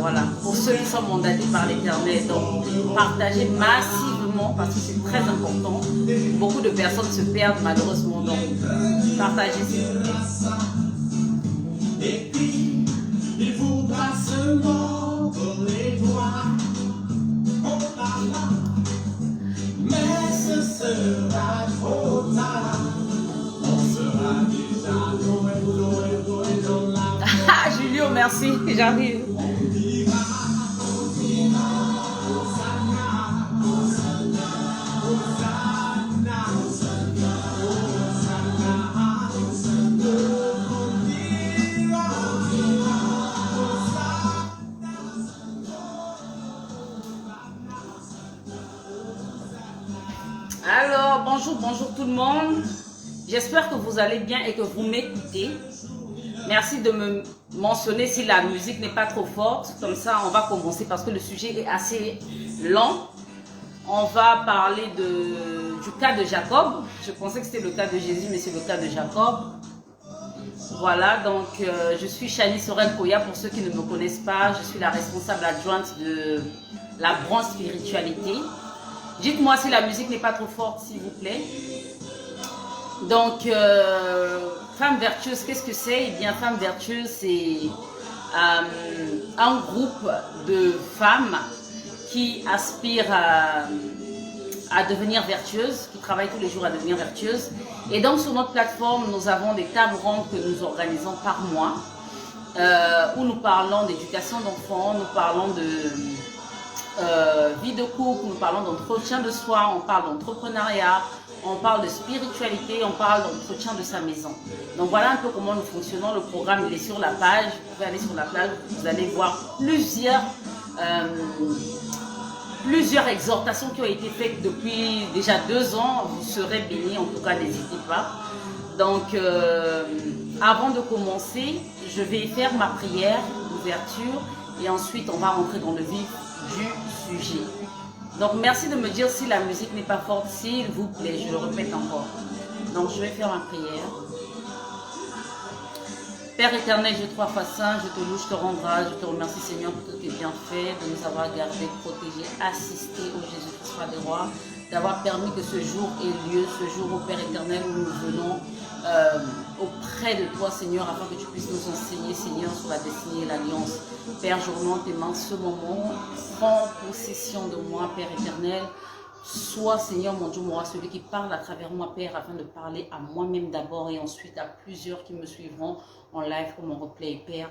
voilà, pour ceux qui sont mandatés par l'Éternel. Donc, partagez massivement parce que c'est très important. Beaucoup de personnes se perdent malheureusement. Donc, partagez s'il vous plaît. Et puis, il voudra se mordre les doigts. Oh là là, mais ce sera trop tard. On sera déjà dans la... Ah, Julio, merci, j'arrive. Alors, bonjour tout le monde. J'espère que vous allez bien et que vous m'écoutez. Merci de me mentionner si la musique n'est pas trop forte. Comme ça, on va commencer parce que le sujet est assez lent. On va parler du cas de Jacob. Je pensais que c'était le cas de Jésus, mais c'est le cas de Jacob. Voilà, donc je suis Chani Sorel-Koya pour ceux qui ne me connaissent pas. Je suis la responsable adjointe de la branche spiritualité. Dites-moi si la musique n'est pas trop forte, s'il vous plaît. Donc, Femme Vertueuse, qu'est-ce que c'est? Eh bien, Femme Vertueuse, c'est un groupe de femmes qui aspirent à devenir vertueuses, qui travaillent tous les jours à devenir vertueuses. Et donc, sur notre plateforme, nous avons des tables rondes que nous organisons par mois, où nous parlons d'éducation d'enfants, nous parlons de vie de couple, nous parlons d'entretien de soi, on parle d'entrepreneuriat, on parle de spiritualité, on parle d'entretien de sa maison. Donc voilà un peu comment nous fonctionnons. Le programme il est sur la page, vous pouvez aller sur la page, vous allez voir plusieurs exhortations qui ont été faites depuis déjà 2 ans. Vous serez bénis, en tout cas n'hésitez pas. Donc avant de commencer, je vais faire ma prière d'ouverture et ensuite on va rentrer dans le vif du sujet. Donc merci de me dire si la musique n'est pas forte, s'il vous plaît, je le répète encore. Donc je vais faire ma prière. Père éternel, je te crois saint, je te loue, je te rends grâce, je te remercie Seigneur pour tous tes bienfaits, de nous avoir gardés, protégés, assistés au Jésus-Christ roi des rois, d'avoir permis que ce jour ait lieu, ce jour au Père éternel où nous venons auprès de toi Seigneur, afin que tu puisses nous enseigner Seigneur sur la destinée et l'alliance. Père, je remonte tes mains ce moment, prends possession de moi Père éternel. Sois, Seigneur, mon Dieu, moi, celui qui parle à travers moi, Père, afin de parler à moi-même d'abord et ensuite à plusieurs qui me suivront en live comme en replay. Père,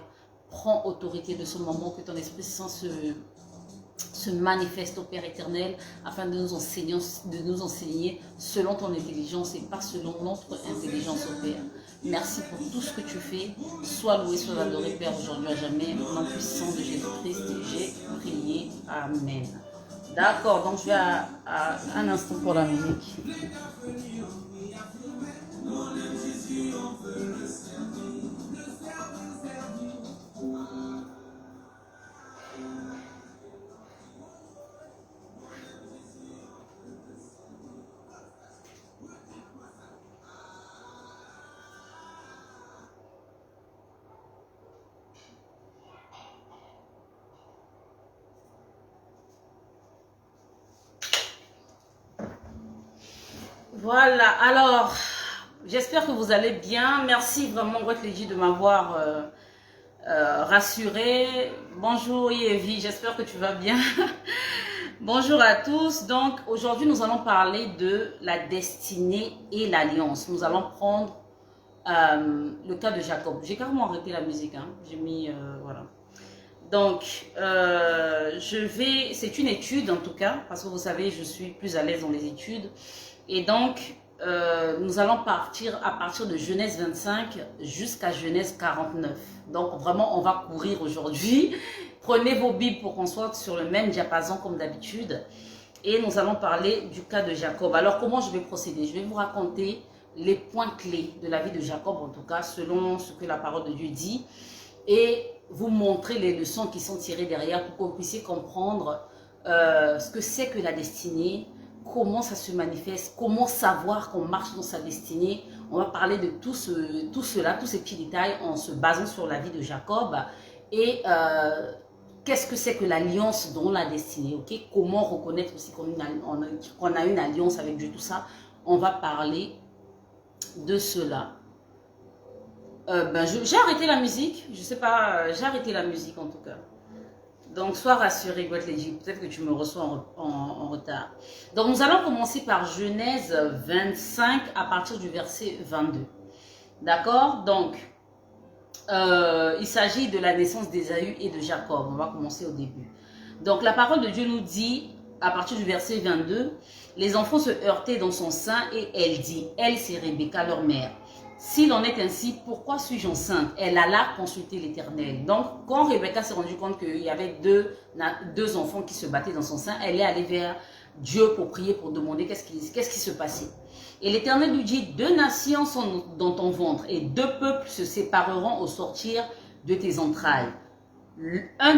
prends autorité de ce moment, que ton Esprit Saint se manifeste au Père éternel, afin de nous enseigner selon ton intelligence et pas selon notre intelligence, au Père. Merci pour tout ce que tu fais. Sois loué, sois adoré, Père, aujourd'hui à jamais. Au nom puissant de Jésus-Christ, j'ai prié. Amen. D'accord, donc je vais à un instant pour la musique. Voilà, alors, j'espère que vous allez bien. Merci vraiment, Lady, de m'avoir rassuré. Bonjour, Yévi, j'espère que tu vas bien. Bonjour à tous. Donc, aujourd'hui, nous allons parler de la destinée et l'alliance. Nous allons prendre le cas de Jacob. J'ai carrément arrêté la musique, hein. J'ai mis, voilà. Donc, c'est une étude en tout cas, parce que vous savez, je suis plus à l'aise dans les études. Et donc, nous allons partir à partir de Genèse 25 jusqu'à Genèse 49. Donc, vraiment, on va courir aujourd'hui. Prenez vos Bibles pour qu'on soit sur le même diapason comme d'habitude. Et nous allons parler du cas de Jacob. Alors, comment je vais procéder? Je vais vous raconter les points clés de la vie de Jacob, en tout cas, selon ce que la parole de Dieu dit. Et vous montrer les leçons qui sont tirées derrière pour que vous puissiez comprendre ce que c'est que la destinée, comment ça se manifeste, comment savoir qu'on marche dans sa destinée. On va parler de tout cela, tous ces petits détails en se basant sur la vie de Jacob. et qu'est-ce que c'est que l'alliance dans la destinée, ok? Comment reconnaître aussi qu'on a une alliance avec Dieu, tout ça. On va parler de cela. J'ai arrêté la musique, je sais pas, j'ai arrêté la musique en tout cas. Donc, sois rassuré, Godlady, peut-être que tu me reçois en retard. Donc, nous allons commencer par Genèse 25 à partir du verset 22. D'accord? Donc, il s'agit de la naissance d'Ésaü et de Jacob. On va commencer au début. Donc, la parole de Dieu nous dit, à partir du verset 22, les enfants se heurtaient dans son sein et elle dit, elle c'est Rebecca, leur mère. S'il en est ainsi, pourquoi suis-je enceinte? Elle alla consulter l'Éternel. Donc, quand Rebecca s'est rendue compte qu'il y avait deux enfants qui se battaient dans son sein, elle est allée vers Dieu pour prier, pour demander qu'est-ce qui se passait. Et l'Éternel lui dit, 2 nations sont dans ton ventre et 2 peuples se sépareront au sortir de tes entrailles. Un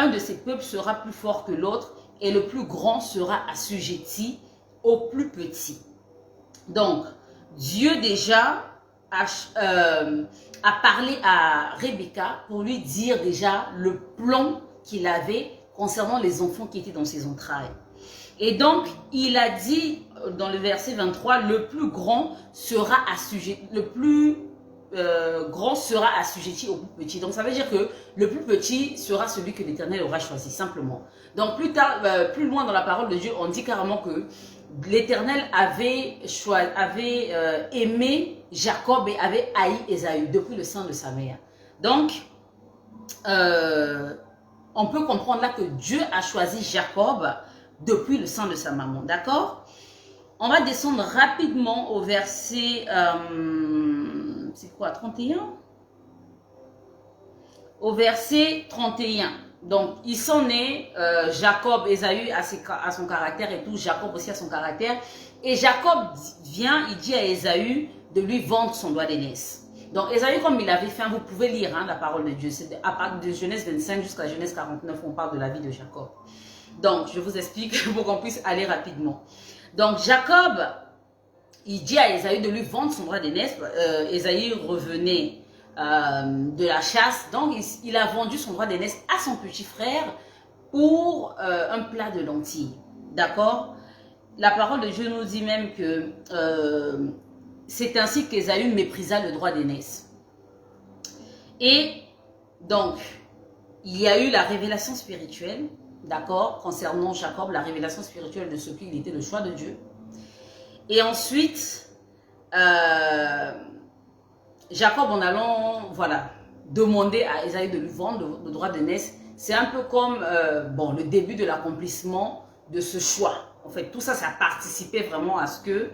de ces peuples sera plus fort que l'autre et le plus grand sera assujetti au plus petit. Donc, Dieu déjà a parlé à Rebecca pour lui dire déjà le plan qu'il avait concernant les enfants qui étaient dans ses entrailles. Et donc, il a dit dans le verset 23, le plus grand sera assujetti, grand sera assujetti au plus petit. Donc, ça veut dire que le plus petit sera celui que l'Éternel aura choisi, simplement. Donc, plus loin dans la parole de Dieu, on dit carrément que l'Éternel avait aimé Jacob et avait haï Ésaü depuis le sein de sa mère. Donc, on peut comprendre là que Dieu a choisi Jacob depuis le sein de sa maman. D'accord? On va descendre rapidement au verset, c'est quoi, 31? Au verset 31. Donc, ils sont nés, Jacob, Ésaü à son caractère et tout, Jacob aussi a son caractère. Et Jacob vient, il dit à Ésaü de lui vendre son doigt d'aînesse. Donc, Ésaü, comme il avait fait, vous pouvez lire la parole de Dieu. C'est à partir de Genèse 25 jusqu'à Genèse 49, on parle de la vie de Jacob. Donc, je vous explique pour qu'on puisse aller rapidement. Donc, Jacob, il dit à Ésaü de lui vendre son droit d'aînesse. Ésaü revenait de la chasse. Donc, il a vendu son droit d'aînesse à son petit frère pour un plat de lentilles. D'accord? La parole de Dieu nous dit même que c'est ainsi qu'Ésaü méprisa le droit d'aînesse. Et donc, il y a eu la révélation spirituelle. D'accord, concernant Jacob, la révélation spirituelle de ce qu'il était le choix de Dieu. Et ensuite, Jacob, en allant, voilà, demander à Ésaü de lui vendre le droit d'aînesse, c'est un peu comme, le début de l'accomplissement de ce choix. En fait, tout ça, ça a participé vraiment à ce que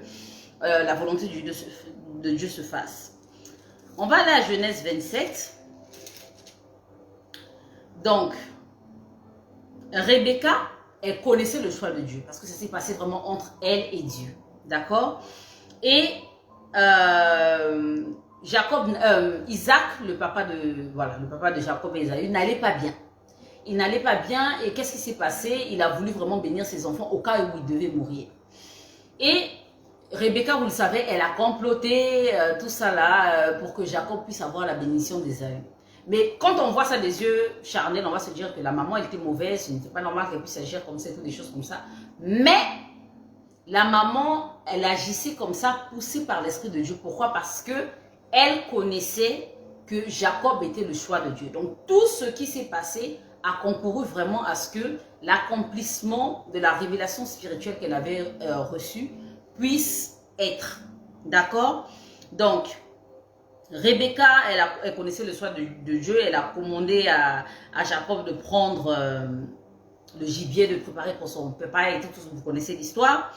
la volonté de Dieu se fasse. On va aller à Genèse 27. Donc, Rebecca, elle connaissait le choix de Dieu parce que ça s'est passé vraiment entre elle et Dieu. D'accord? Et Isaac, le papa de Jacob et Ésaü, n'allait pas bien. Il n'allait pas bien et qu'est-ce qui s'est passé? Il a voulu vraiment bénir ses enfants au cas où il devait mourir. Et Rebecca, vous le savez, elle a comploté tout ça là pour que Jacob puisse avoir la bénédiction d'Ésaü. Mais quand on voit ça des yeux charnels, on va se dire que la maman elle était mauvaise, ce n'était pas normal qu'elle puisse agir comme ça, toutes des choses comme ça. Mais la maman, elle agissait comme ça, poussée par l'Esprit de Dieu. Pourquoi? Parce que elle connaissait que Jacob était le choix de Dieu. Donc tout ce qui s'est passé a concouru vraiment à ce que l'accomplissement de la révélation spirituelle qu'elle avait reçue puisse être. D'accord? Donc, Rebecca, elle connaissait le choix de Dieu. Elle a commandé à Jacob de prendre le gibier, de préparer pour son papa et tout. Vous connaissez l'histoire.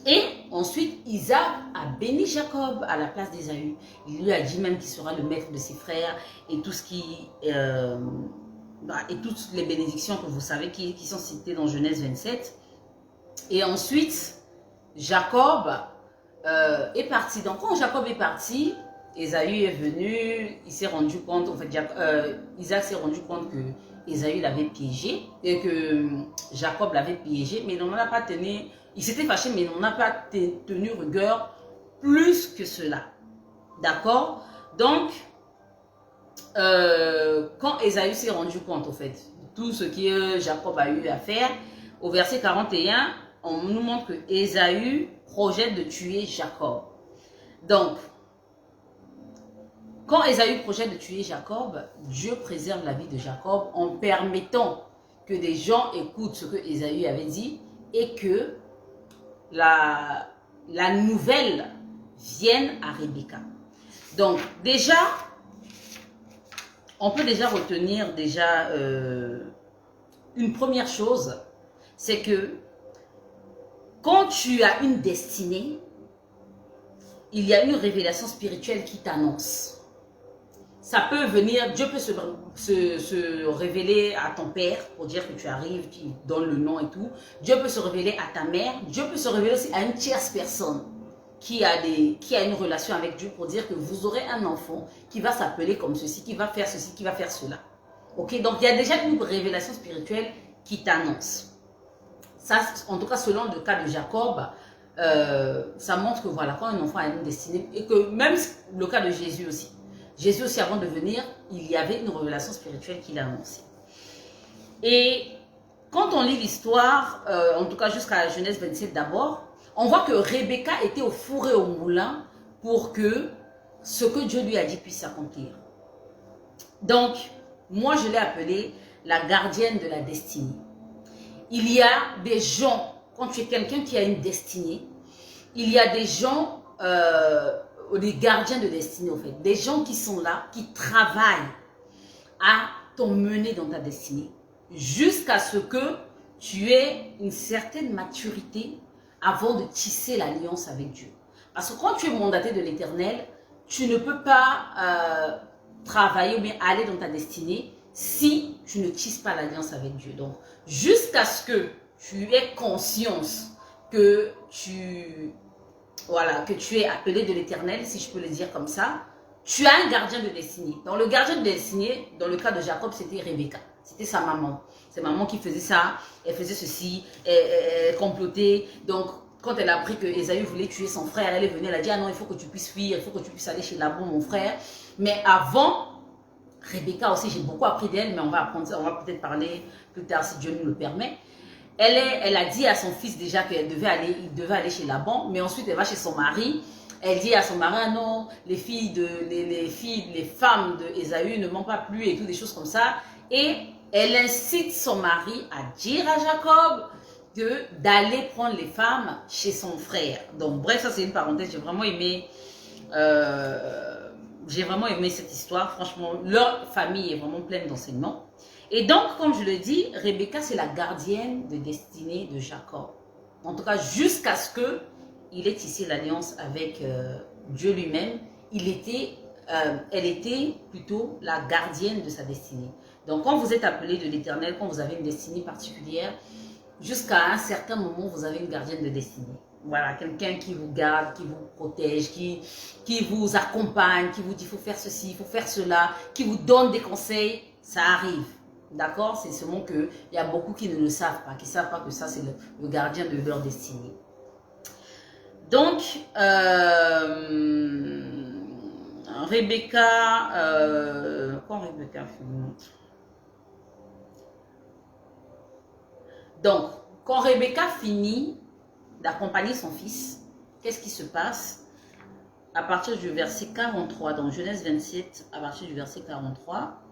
Et ensuite, Isaac a béni Jacob à la place d'Ésaü. Il lui a dit même qu'il sera le maître de ses frères et tout ce qui... et toutes les bénédictions que vous savez qui sont citées dans Genèse 27. Et ensuite, Jacob est parti. Donc, quand Jacob est parti... Ésaü est venu, il s'est rendu compte, en fait, Isaac s'est rendu compte que Ésaü l'avait piégé et que Jacob l'avait piégé, mais il n'en a pas tenu, il s'était fâché, mais il n'en a pas tenu rigueur plus que cela. D'accord? Donc, quand Ésaü s'est rendu compte, au fait, tout ce que Jacob a eu à faire, au verset 41, on nous montre que Ésaü projette de tuer Jacob. Donc, quand Ésaü projette de tuer Jacob, Dieu préserve la vie de Jacob en permettant que des gens écoutent ce que Ésaü avait dit et que la nouvelle vienne à Rebecca. Donc, déjà, on peut déjà retenir une première chose, c'est que quand tu as une destinée, il y a une révélation spirituelle qui t'annonce. Ça peut venir, Dieu peut se révéler à ton père pour dire que tu arrives, qui donne le nom et tout. Dieu peut se révéler à ta mère. Dieu peut se révéler aussi à une tierce personne qui a une relation avec Dieu pour dire que vous aurez un enfant qui va s'appeler comme ceci, qui va faire ceci, qui va faire cela. Ok, donc il y a déjà une révélation spirituelle qui t'annonce. Ça, en tout cas, selon le cas de Jacob, ça montre que voilà, quand un enfant a une destinée, et que même le cas de Jésus aussi. Jésus aussi, avant de venir, il y avait une révélation spirituelle qu'il a annoncée. Et quand on lit l'histoire, en tout cas jusqu'à la Genèse 27 d'abord, on voit que Rebecca était au four et au moulin pour que ce que Dieu lui a dit puisse s'accomplir. Donc, moi je l'ai appelée la gardienne de la destinée. Il y a des gens, quand tu es quelqu'un qui a une destinée, il y a des gens, des gardiens de destinée, en fait. Des gens qui sont là, qui travaillent à t'emmener dans ta destinée. Jusqu'à ce que tu aies une certaine maturité avant de tisser l'alliance avec Dieu. Parce que quand tu es mandaté de l'Éternel, tu ne peux pas travailler ou bien aller dans ta destinée si tu ne tisses pas l'alliance avec Dieu. Donc, jusqu'à ce que tu aies conscience que tu es appelé de l'Éternel, si je peux le dire comme ça, tu as un gardien de destinée. Dans le gardien de destinée, dans le cas de Jacob, c'était Rebecca. C'était sa maman. C'est maman qui faisait ça, elle faisait ceci, elle complotait. Donc, quand elle a appris que Ésaü voulait tuer son frère, elle est venue, elle a dit, ah non, il faut que tu puisses fuir, il faut que tu puisses aller chez Laban, mon frère. Mais avant, Rebecca aussi, j'ai beaucoup appris d'elle, mais on va peut-être parler plus tard si Dieu nous le permet. Elle a dit à son fils déjà qu'il devait aller chez Laban, mais ensuite elle va chez son mari. Elle dit à son mari, ah non, les femmes de Ésaü ne m'ont pas plu et tout, des choses comme ça. Et elle incite son mari à dire à Jacob d'aller prendre les femmes chez son frère. Donc bref, ça c'est une parenthèse, j'ai vraiment aimé cette histoire. Franchement, leur famille est vraiment pleine d'enseignements. Et donc, comme je le dis, Rebecca, c'est la gardienne de destinée de Jacob. En tout cas, jusqu'à ce qu'il ait tissé l'alliance avec Dieu lui-même, elle était plutôt la gardienne de sa destinée. Donc, quand vous êtes appelé de l'Éternel, quand vous avez une destinée particulière, jusqu'à un certain moment, vous avez une gardienne de destinée. Voilà, quelqu'un qui vous garde, qui vous protège, qui vous accompagne, qui vous dit il faut faire ceci, il faut faire cela, qui vous donne des conseils, ça arrive. D'accord? C'est seulement qu'il y a beaucoup qui ne le savent pas, qui ne savent pas que ça c'est le gardien de leur destinée. Donc, Rebecca, quand Rebecca finit. Donc, quand Rebecca finit d'accompagner son fils, qu'est-ce qui se passe? À partir du verset 43, dans Genèse 27, à partir du verset 43,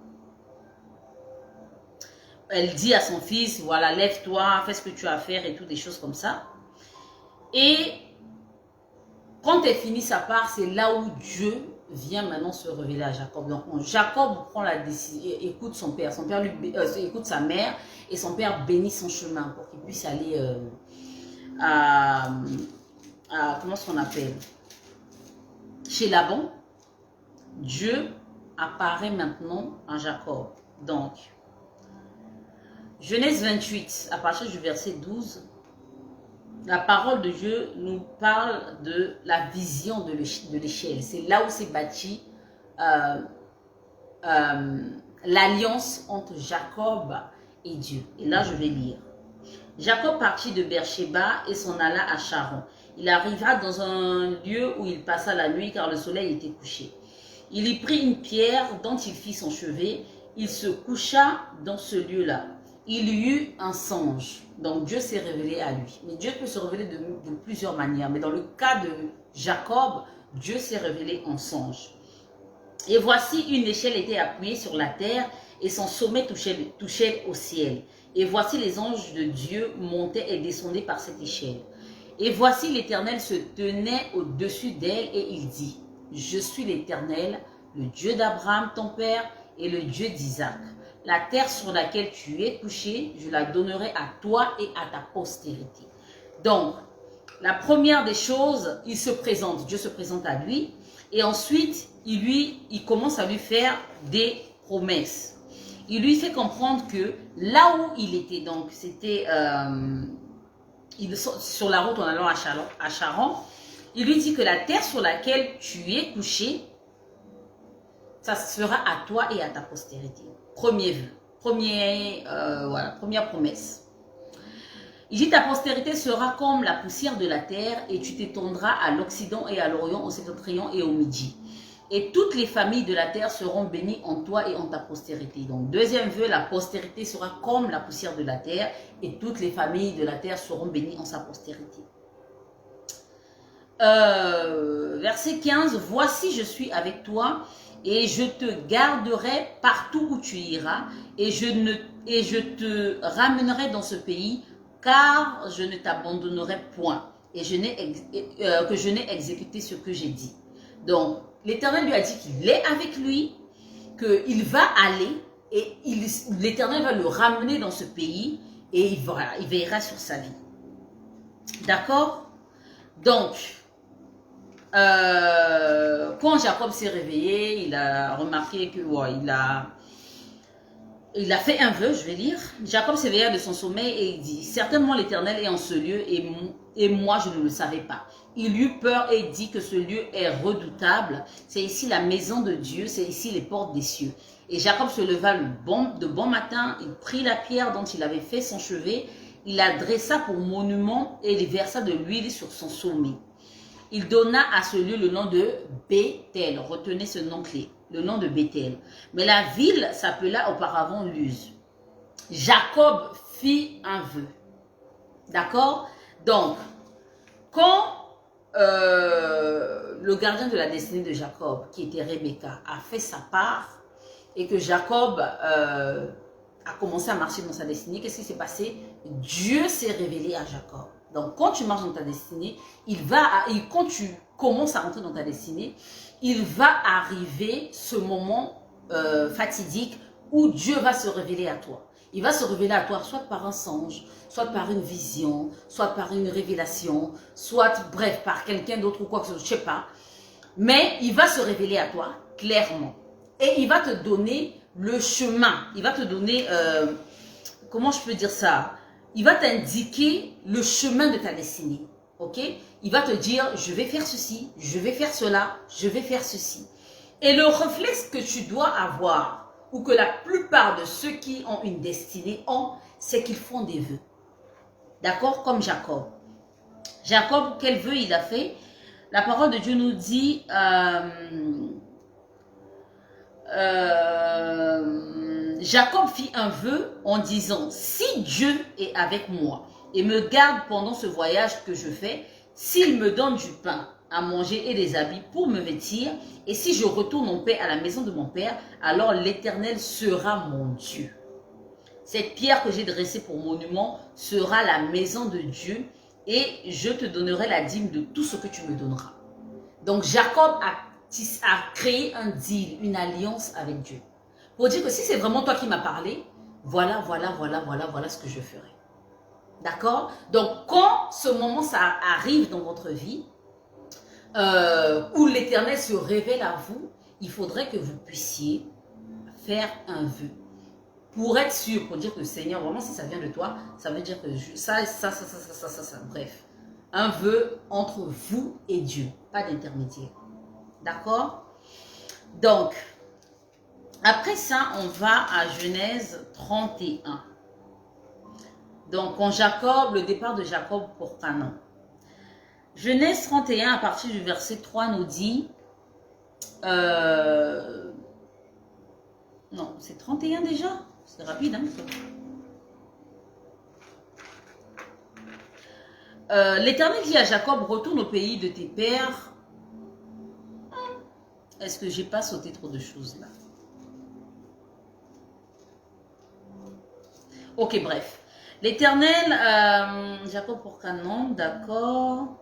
elle dit à son fils, voilà, lève-toi, fais ce que tu as à faire et tout, des choses comme ça. Et quand elle finit sa part, c'est là où Dieu vient maintenant se révéler à Jacob. Donc Jacob prend la décision, écoute son père écoute sa mère, et son père bénit son chemin pour qu'il puisse aller comment est-ce qu'on appelle? Chez Laban. Dieu apparaît maintenant à Jacob. Donc, Genèse 28, à partir du verset 12, la parole de Dieu nous parle de la vision de l'échelle. C'est là où s'est bâtie l'alliance entre Jacob et Dieu. Et là, je vais lire. Jacob partit de Beersheba et s'en alla à Charon. Il arriva dans un lieu où il passa la nuit car le soleil était couché. Il y prit une pierre dont il fit son chevet. Il se coucha dans ce lieu-là. Il y eut un songe. Donc Dieu s'est révélé à lui. Mais Dieu peut se révéler de plusieurs manières. Mais dans le cas de Jacob, Dieu s'est révélé en songe. Et voici une échelle était appuyée sur la terre et son sommet touchait au ciel. Et voici les anges de Dieu montaient et descendaient par cette échelle. Et voici l'Éternel se tenait au-dessus d'elle et il dit, je suis l'Éternel, le Dieu d'Abraham ton père et le Dieu d'Isaac. La terre sur laquelle tu es couché, je la donnerai à toi et à ta postérité. Donc, la première des choses, il se présente, Dieu se présente à lui et ensuite, il commence à lui faire des promesses. Il lui fait comprendre que là où il était, donc c'était sur la route en allant à Charan, il lui dit que la terre sur laquelle tu es couché, ça sera à toi et à ta postérité. Premier vœu, première promesse. Il dit ta postérité sera comme la poussière de la terre et tu t'étendras à l'Occident et à l'Orient, au septentrion et au Midi. Et toutes les familles de la terre seront bénies en toi et en ta postérité. Donc, deuxième vœu, la postérité sera comme la poussière de la terre et toutes les familles de la terre seront bénies en sa postérité. Verset 15, voici je suis avec toi et je te garderai partout où tu iras et je te ramènerai dans ce pays car je ne t'abandonnerai point et que je n'ai exécuté ce que j'ai dit. Donc, l'Éternel lui a dit qu'il est avec lui, qu'il va aller et l'Éternel va le ramener dans ce pays et il veillera sur sa vie. D'accord? Donc, quand Jacob s'est réveillé, il a remarqué que il a fait un vœu, je vais lire. Jacob s'éveilla de son sommeil et il dit, certainement l'Éternel est en ce lieu et moi je ne le savais pas. Il eut peur et dit que ce lieu est redoutable. C'est ici la maison de Dieu, c'est ici les portes des cieux. Et Jacob se leva de bon matin, il prit la pierre dont il avait fait son chevet, il la dressa pour monument et il versa de l'huile sur son sommet. Il donna à ce lieu le nom de Béthel. Retenez ce nom clé, le nom de Béthel. Mais la ville s'appela auparavant Luz. Jacob fit un vœu. D'accord? Donc, quand le gardien de la destinée de Jacob, qui était Rebecca, a fait sa part et que Jacob a commencé à marcher dans sa destinée, qu'est-ce qui s'est passé? Dieu s'est révélé à Jacob. Donc, quand tu marches dans ta destinée, quand tu commences à rentrer dans ta destinée, il va arriver ce moment fatidique où Dieu va se révéler à toi. Il va se révéler à toi soit par un songe, soit par une vision, soit par une révélation, soit, bref, par quelqu'un d'autre ou quoi que ce soit, je ne sais pas. Mais il va se révéler à toi clairement. Et il va te donner le chemin. Il va te donner, comment je peux dire ça? Il va t'indiquer le chemin de ta destinée. Ok? Il va te dire, je vais faire ceci, je vais faire cela, je vais faire ceci. Et le réflexe que tu dois avoir, ou que la plupart de ceux qui ont une destinée ont, c'est qu'ils font des vœux. D'accord? Comme Jacob. Jacob, quel vœu il a fait? La parole de Dieu nous dit, Jacob fit un vœu en disant, si Dieu est avec moi et me garde pendant ce voyage que je fais, s'il me donne du pain à manger et des habits pour me vêtir, et si je retourne en paix à la maison de mon père, alors l'Éternel sera mon Dieu. Cette pierre que j'ai dressée pour monument sera la maison de Dieu, et je te donnerai la dîme de tout ce que tu me donneras. Donc Jacob a créé un deal, une alliance avec Dieu. Pour dire que si c'est vraiment toi qui m'as parlé, voilà ce que je ferai. D'accord? Donc quand ce moment ça arrive dans votre vie, où l'Éternel se révèle à vous, il faudrait que vous puissiez faire un vœu. Pour être sûr, pour dire que le Seigneur, vraiment si ça vient de toi, ça veut dire que ça, bref. Un vœu entre vous et Dieu, pas d'intermédiaire. D'accord? Donc, après ça, on va à Genèse 31. Donc, quand Jacob, le départ de Jacob pour Canaan. Genèse 31, à partir du verset 3, nous dit, Non, c'est 31 déjà. C'est rapide, hein. L'Éternel dit à Jacob, retourne au pays de tes pères. Est-ce que j'ai pas sauté trop de choses là? Ok, bref. L'Éternel, Jacob pour Canaan, d'accord.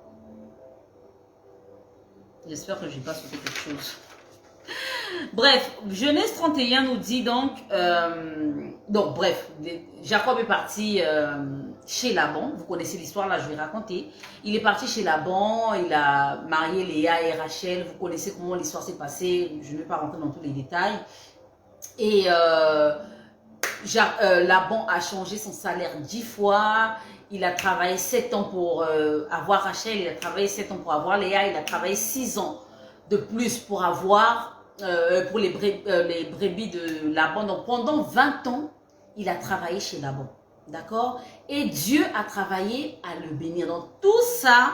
J'espère que je n'ai pas sauté quelque chose. Bref, Genèse 31 nous dit donc, bref, Jacob est parti chez Laban. Vous connaissez l'histoire, là, je vais raconter. Il est parti chez Laban, il a marié Léa et Rachel. Vous connaissez comment l'histoire s'est passée. Je ne vais pas rentrer dans tous les détails. Et Laban a changé son salaire 10 fois. Il a travaillé 7 ans pour avoir Rachel. Il a travaillé 7 ans pour avoir Léa. Il a travaillé 6 ans de plus pour avoir pour les brebis de Laban. Donc pendant 20 ans, il a travaillé chez Laban. D'accord? Et Dieu a travaillé à le bénir. Donc tout ça,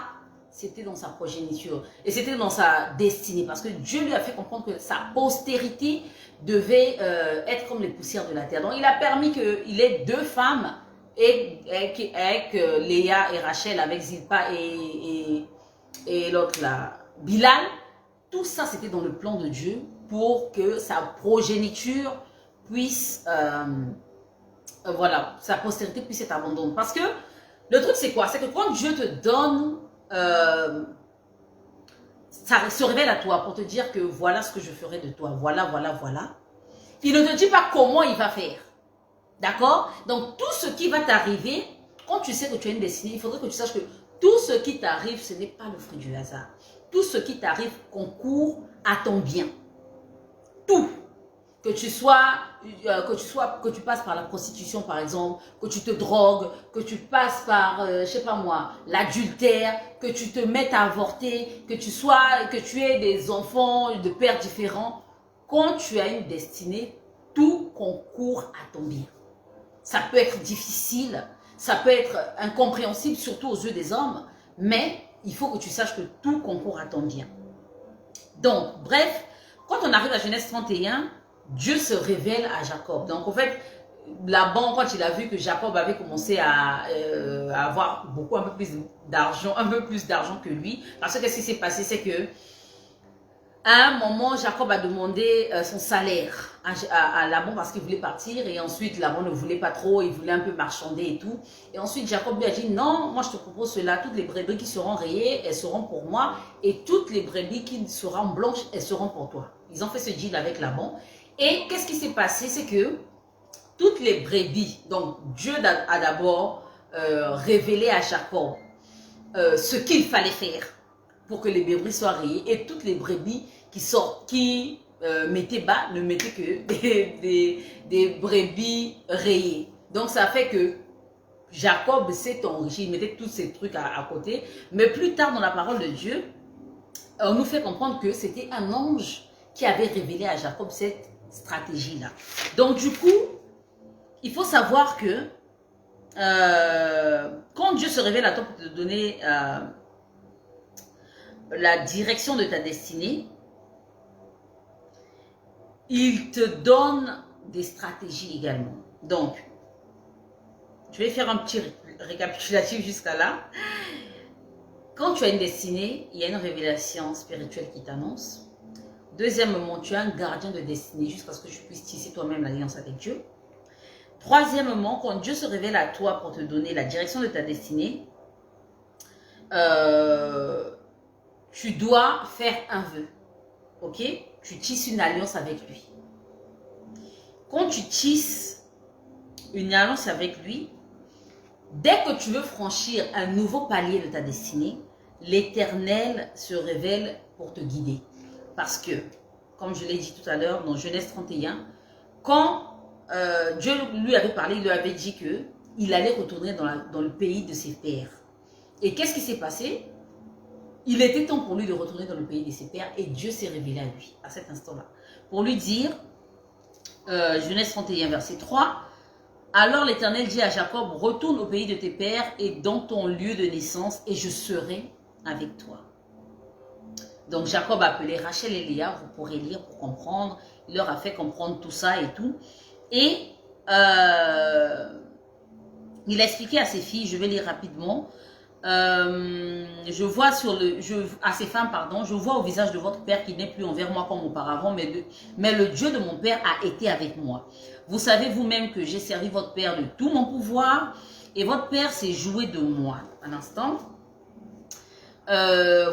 c'était dans sa progéniture. Et c'était dans sa destinée. Parce que Dieu lui a fait comprendre que sa postérité devait être comme les poussières de la terre. Donc il a permis qu'il ait 2 femmes avec Léa et Rachel, avec Zilpa et l'autre là, Bilal. Tout ça, c'était dans le plan de Dieu pour que sa progéniture puisse, voilà, sa postérité puisse être abandonnée. Parce que le truc, c'est quoi? C'est que quand Dieu te donne, ça se révèle à toi pour te dire que voilà ce que je ferai de toi. Voilà, voilà, voilà. Il ne te dit pas comment il va faire. D'accord? Donc, tout ce qui va t'arriver, quand tu sais que tu as une destinée, il faudrait que tu saches que tout ce qui t'arrive, ce n'est pas le fruit du hasard. Tout ce qui t'arrive concourt à ton bien. Tout. Que tu passes par la prostitution, par exemple, que tu te drogues, que tu passes par, je sais pas moi, l'adultère, que tu te mettes à avorter, que tu aies des enfants de pères différents. Quand tu as une destinée, tout concourt à ton bien. Ça peut être difficile, ça peut être incompréhensible, surtout aux yeux des hommes, mais il faut que tu saches que tout concourt à ton bien. Donc, bref, quand on arrive à Genèse 31, Dieu se révèle à Jacob. Donc, en fait, Laban, quand il a vu que Jacob avait commencé à avoir un peu plus d'argent que lui, parce que qu'est-ce qui s'est passé, c'est que à un moment, Jacob a demandé son salaire à Laban parce qu'il voulait partir. Et ensuite, Laban ne voulait pas trop. Il voulait un peu marchander et tout. Et ensuite, Jacob lui a dit, non, moi je te propose cela. Toutes les brebis qui seront rayées, elles seront pour moi. Et toutes les brebis qui seront blanches, elles seront pour toi. Ils ont fait ce deal avec Laban. Et qu'est-ce qui s'est passé? C'est que toutes les brebis, donc Dieu a d'abord révélé à Jacob ce qu'il fallait faire pour que les brebis soient rayées, et toutes les brebis qui mettaient bas ne mettaient que des brebis rayées. Donc ça fait que Jacob s'est enrichi, il mettait tous ces trucs à côté. Mais plus tard dans la parole de Dieu, on nous fait comprendre que c'était un ange qui avait révélé à Jacob cette stratégie-là. Donc du coup, il faut savoir que quand Dieu se révèle à toi pour te donner la direction de ta destinée, il te donne des stratégies également. Donc, je vais faire un petit récapitulatif jusqu'à là. Quand tu as une destinée, il y a une révélation spirituelle qui t'annonce. Deuxièmement, tu as un gardien de destinée jusqu'à ce que tu puisses tisser toi-même l'alliance avec Dieu. Troisièmement, quand Dieu se révèle à toi pour te donner la direction de ta destinée, tu dois faire un vœu, ok? Tu tisses une alliance avec lui. Quand tu tisses une alliance avec lui, dès que tu veux franchir un nouveau palier de ta destinée, l'Éternel se révèle pour te guider. Parce que, comme je l'ai dit tout à l'heure dans Genèse 31, quand Dieu lui avait parlé, il lui avait dit qu'il allait retourner dans le pays de ses pères. Et qu'est-ce qui s'est passé? Il était temps pour lui de retourner dans le pays de ses pères et Dieu s'est révélé à lui, à cet instant-là. Pour lui dire, Genèse 31, verset 3, « Alors l'Éternel dit à Jacob, retourne au pays de tes pères et dans ton lieu de naissance et je serai avec toi. » Donc Jacob a appelé Rachel et Léa, vous pourrez lire pour comprendre. Il leur a fait comprendre tout ça et tout. Et il a expliqué à ses filles, je vais lire rapidement. Je vois à ces femmes, pardon, je vois au visage de votre père qui n'est plus envers moi comme auparavant, mais le Dieu de mon père a été avec moi. Vous savez vous-même que j'ai servi votre père de tout mon pouvoir et votre père s'est joué de moi. Un instant.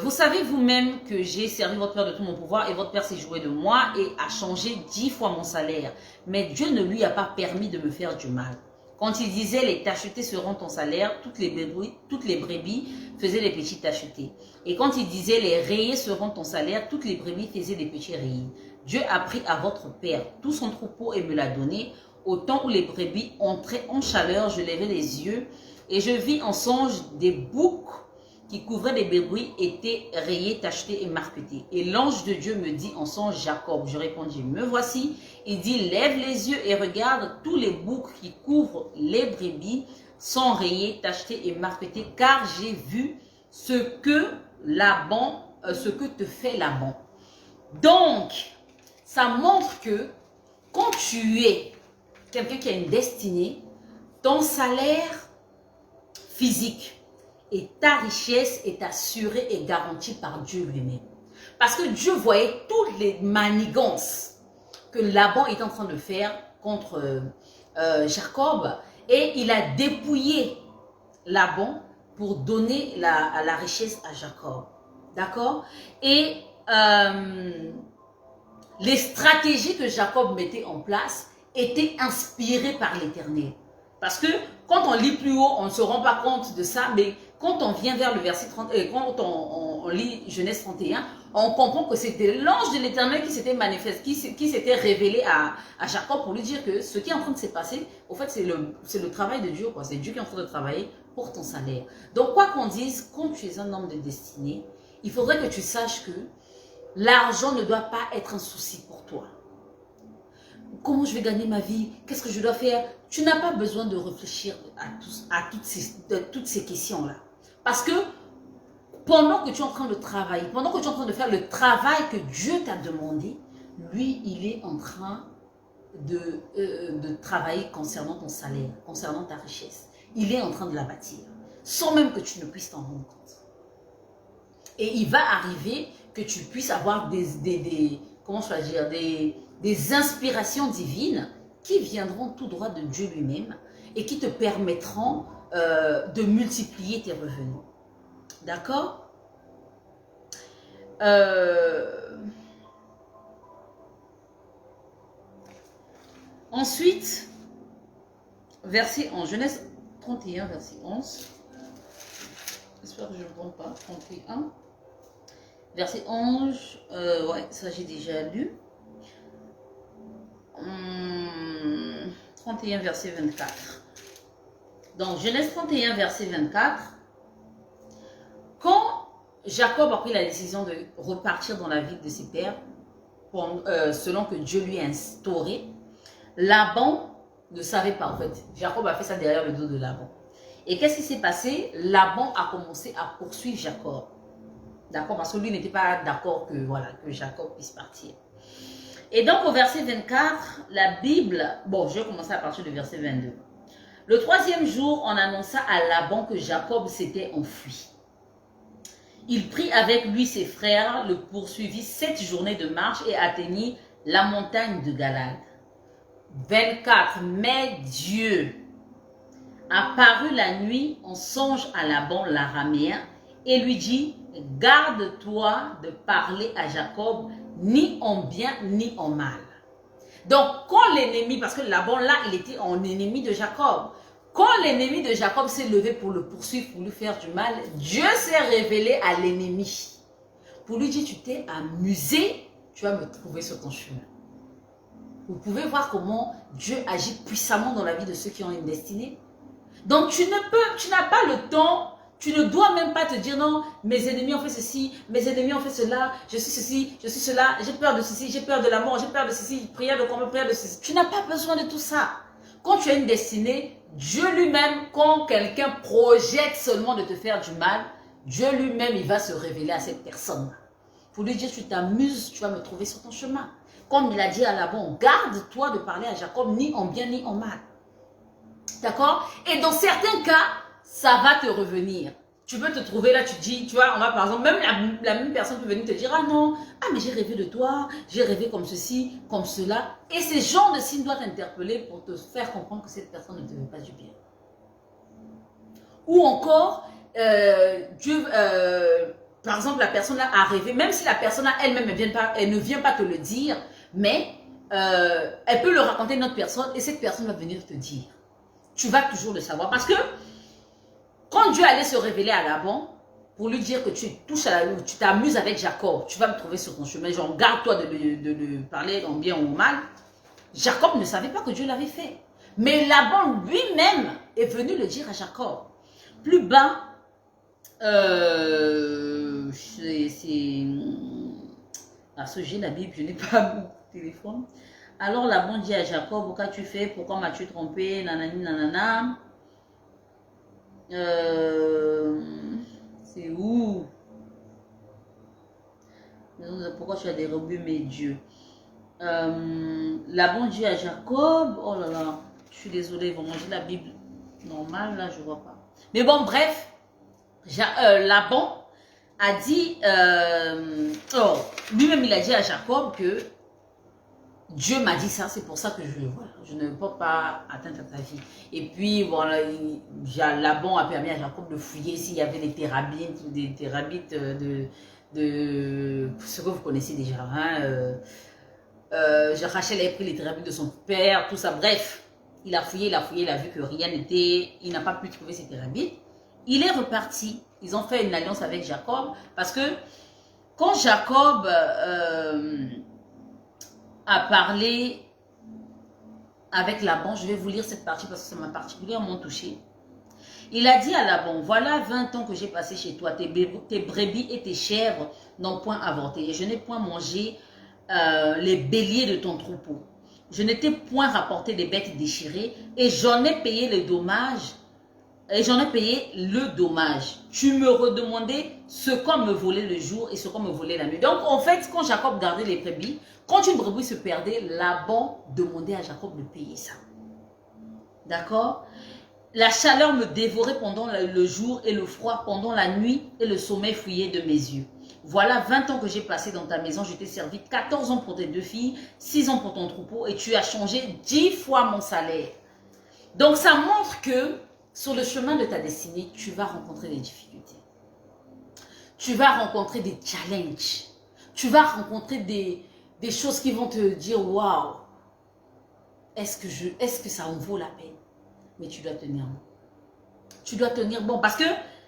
Vous savez vous-même que j'ai servi votre père de tout mon pouvoir et votre père s'est joué de moi et a changé 10 fois mon salaire. Mais Dieu ne lui a pas permis de me faire du mal. Quand il disait les tachetés seront ton salaire, toutes les brebis faisaient des petits tachetés. Et quand il disait les rayés seront ton salaire, toutes les brebis faisaient des petits rayés. Dieu a pris à votre père tout son troupeau et me l'a donné. Au temps où les brebis entraient en chaleur, je levai les yeux et je vis en songe des boucs qui couvraient les brebis étaient rayés, tachetés et marquetés. Et l'ange de Dieu me dit en songe Jacob. Je répondis, me voici. Il dit, lève les yeux et regarde, tous les boucs qui couvrent les brebis sont rayés, tachetés et marquetés, car j'ai vu ce que te fait Laban. Donc, ça montre que quand tu es quelqu'un qui a une destinée, ton salaire physique et ta richesse est assurée et garantie par Dieu lui-même. Parce que Dieu voyait toutes les manigances que Laban est en train de faire contre Jacob et il a dépouillé Laban pour donner la richesse à Jacob. D'accord? Et les stratégies que Jacob mettait en place étaient inspirées par l'Éternel. Parce que quand on lit plus haut, on ne se rend pas compte de ça, mais quand on vient vers le verset 30, quand on lit Genèse 31, on comprend que c'était l'ange de l'Éternel qui s'était manifesté, qui s'était révélé à Jacob pour lui dire que ce qui est en train de se passer, au fait, c'est le travail de Dieu, quoi. C'est Dieu qui est en train de travailler pour ton salaire. Donc, quoi qu'on dise, quand tu es un homme de destinée, il faudrait que tu saches que l'argent ne doit pas être un souci pour toi. Comment je vais gagner ma vie? Qu'est-ce que je dois faire? Tu n'as pas besoin de réfléchir à toutes ces questions-là. Parce que pendant que tu es en train de travailler, pendant que tu es en train de faire le travail que Dieu t'a demandé, lui, il est en train de travailler concernant ton salaire, concernant ta richesse. Il est en train de la bâtir, sans même que tu ne puisses t'en rendre compte. Et il va arriver que tu puisses avoir comment je vais dire, des inspirations divines qui viendront tout droit de Dieu lui-même et qui te permettront de multiplier tes revenus. D'accord? Ensuite, verset en Genèse 31, verset 11. J'espère que je ne me trompe pas. 31. Verset 11. Ouais, ça j'ai déjà lu. 31, verset 24. Donc, Genèse 31, verset 24. Quand Jacob a pris la décision de repartir dans la ville de ses pères, selon que Dieu lui a instauré, Laban ne savait pas, en fait. Jacob a fait ça derrière le dos de Laban. Et qu'est-ce qui s'est passé? Laban a commencé à poursuivre Jacob. D'accord? Parce que lui n'était pas d'accord que Jacob puisse partir. Et donc au verset 24, la Bible, bon, je vais commencer à partir du verset 22. Le troisième jour, on annonça à Laban que Jacob s'était enfui. Il prit avec lui ses frères, le poursuivit 7 journées de marche et atteignit la montagne de Galad. 24. Mais Dieu apparut la nuit en songe à Laban l'araméen et lui dit, garde-toi de parler à Jacob ni en bien ni en mal. Donc quand l'ennemi, parce que Laban là il était en ennemi de Jacob, quand l'ennemi de Jacob s'est levé pour le poursuivre, pour lui faire du mal, Dieu s'est révélé à l'ennemi pour lui dire, tu t'es amusé, tu vas me trouver sur ton chemin. Vous pouvez voir comment Dieu agit puissamment dans la vie de ceux qui ont une destinée. Donc tu n'as pas le temps, tu ne dois même pas te dire non, mes ennemis ont fait ceci, mes ennemis ont fait cela, je suis ceci, je suis cela, j'ai peur de ceci, j'ai peur de la mort, j'ai peur de ceci, prière de combat, prière de ceci. Tu n'as pas besoin de tout ça. Quand tu as une destinée, Dieu lui-même, quand quelqu'un projette seulement de te faire du mal, Dieu lui-même, il va se révéler à cette personne-là pour lui dire, tu t'amuses, tu vas me trouver sur ton chemin. Comme il a dit à Laban, garde-toi de parler à Jacob ni en bien ni en mal. D'accord? Et dans certains cas, ça va te revenir. Tu peux te trouver là, tu dis, tu vois, on va par exemple, même la même personne peut venir te dire, ah non, ah mais j'ai rêvé de toi, j'ai rêvé comme ceci, comme cela. Et ce genre de signe doit t'interpeller pour te faire comprendre que cette personne ne te veut pas du bien. Ou encore, par exemple, la personne là a rêvé, même si la personne là elle-même elle ne vient pas te le dire, mais elle peut le raconter à une autre personne et cette personne va venir te dire. Tu vas toujours le savoir parce que quand Dieu allait se révéler à Laban pour lui dire que tu t'amuses avec Jacob, tu vas me trouver sur ton chemin, genre garde-toi de le parler en bien ou en mal. Jacob ne savait pas que Dieu l'avait fait. Mais Laban lui-même est venu le dire à Jacob. Plus bas, j'ai la Bible, je n'ai pas mon téléphone. Alors Laban dit à Jacob, qu'as-tu fait? Pourquoi m'as-tu trompé? Nanani, nanana. C'est où? Pourquoi tu as dérobé mes dieux? Laban dit à Jacob, oh là là, je suis désolée, ils vont manger la Bible normale, là je vois pas. Mais bon, bref, Laban a dit, lui-même il a dit à Jacob que Dieu m'a dit ça, c'est pour ça que je ne peux pas atteindre ta vie. Et puis, voilà, Laban a permis à Jacob de fouiller s'il y avait des terabites de ce que vous connaissez déjà. Hein, Rachel a pris les terabites de son père, tout ça. Bref, il a fouillé, il a vu que rien n'était, il n'a pas pu trouver ses terabites. Il est reparti. Ils ont fait une alliance avec Jacob parce que quand Jacob a parlé avec Laban, je vais vous lire cette partie parce que ça m'a particulièrement touché. Il a dit à Laban, voilà 20 ans que j'ai passé chez toi, tes brebis et tes chèvres n'ont point avorté et je n'ai point mangé les béliers de ton troupeau. Je ne t'ai point rapporté des bêtes déchirées et j'en ai payé le dommage. Tu me redemandais ce qu'on me volait le jour et ce qu'on me volait la nuit. Donc, en fait, quand Jacob gardait les brebis, quand une brebis se perdait, Laban demandait à Jacob de payer ça. D'accord? La chaleur me dévorait pendant le jour et le froid pendant la nuit et le sommeil fouillait de mes yeux. Voilà 20 ans que j'ai passé dans ta maison, je t'ai servi 14 ans pour tes 2 filles, 6 ans pour ton troupeau et tu as changé 10 fois mon salaire. Donc, ça montre que sur le chemin de ta destinée, tu vas rencontrer des difficultés. Tu vas rencontrer des challenges. Tu vas rencontrer des choses qui vont te dire, waouh, est-ce que ça en vaut la peine? Mais tu dois tenir bon. Tu dois tenir bon parce que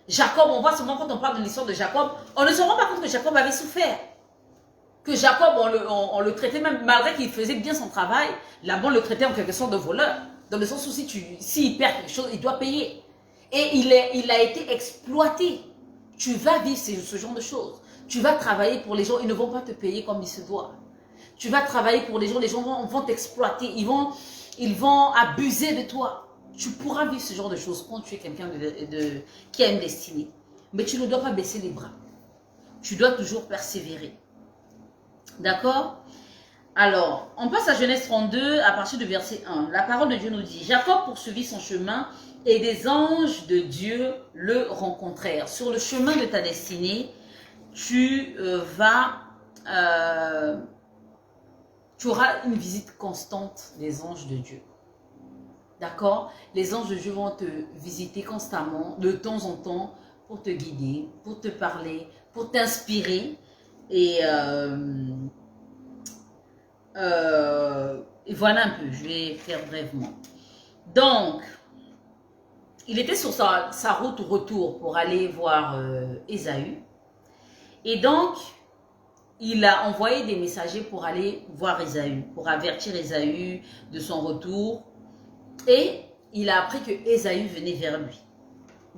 Jacob, on voit souvent quand on parle de l'histoire de Jacob, on ne se rend pas compte que Jacob avait souffert. Que Jacob, on le traitait même, malgré qu'il faisait bien son travail, Laban le traitait en quelque sorte de voleur. Dans le sens où s'il perd quelque chose, il doit payer. Et il a été exploité. Tu vas vivre ce genre de choses. Tu vas travailler pour les gens, ils ne vont pas te payer comme il se doit. Tu vas travailler pour les gens vont t'exploiter, ils vont abuser de toi. Tu pourras vivre ce genre de choses quand tu es quelqu'un qui a une destinée. Mais tu ne dois pas baisser les bras. Tu dois toujours persévérer. D'accord? Alors, on passe à Genèse 32 à partir du verset 1. La parole de Dieu nous dit, Jacob poursuivit son chemin et des anges de Dieu le rencontrèrent. Sur le chemin de ta destinée, tu auras une visite constante des anges de Dieu. D'accord? Les anges de Dieu vont te visiter constamment, de temps en temps, pour te guider, pour te parler, pour t'inspirer. Et voilà un peu, je vais faire brièvement. Donc, il était sur sa route retour pour aller voir Ésaü. Et donc, il a envoyé des messagers pour aller voir Ésaü, pour avertir Ésaü de son retour. Et il a appris que Ésaü venait vers lui.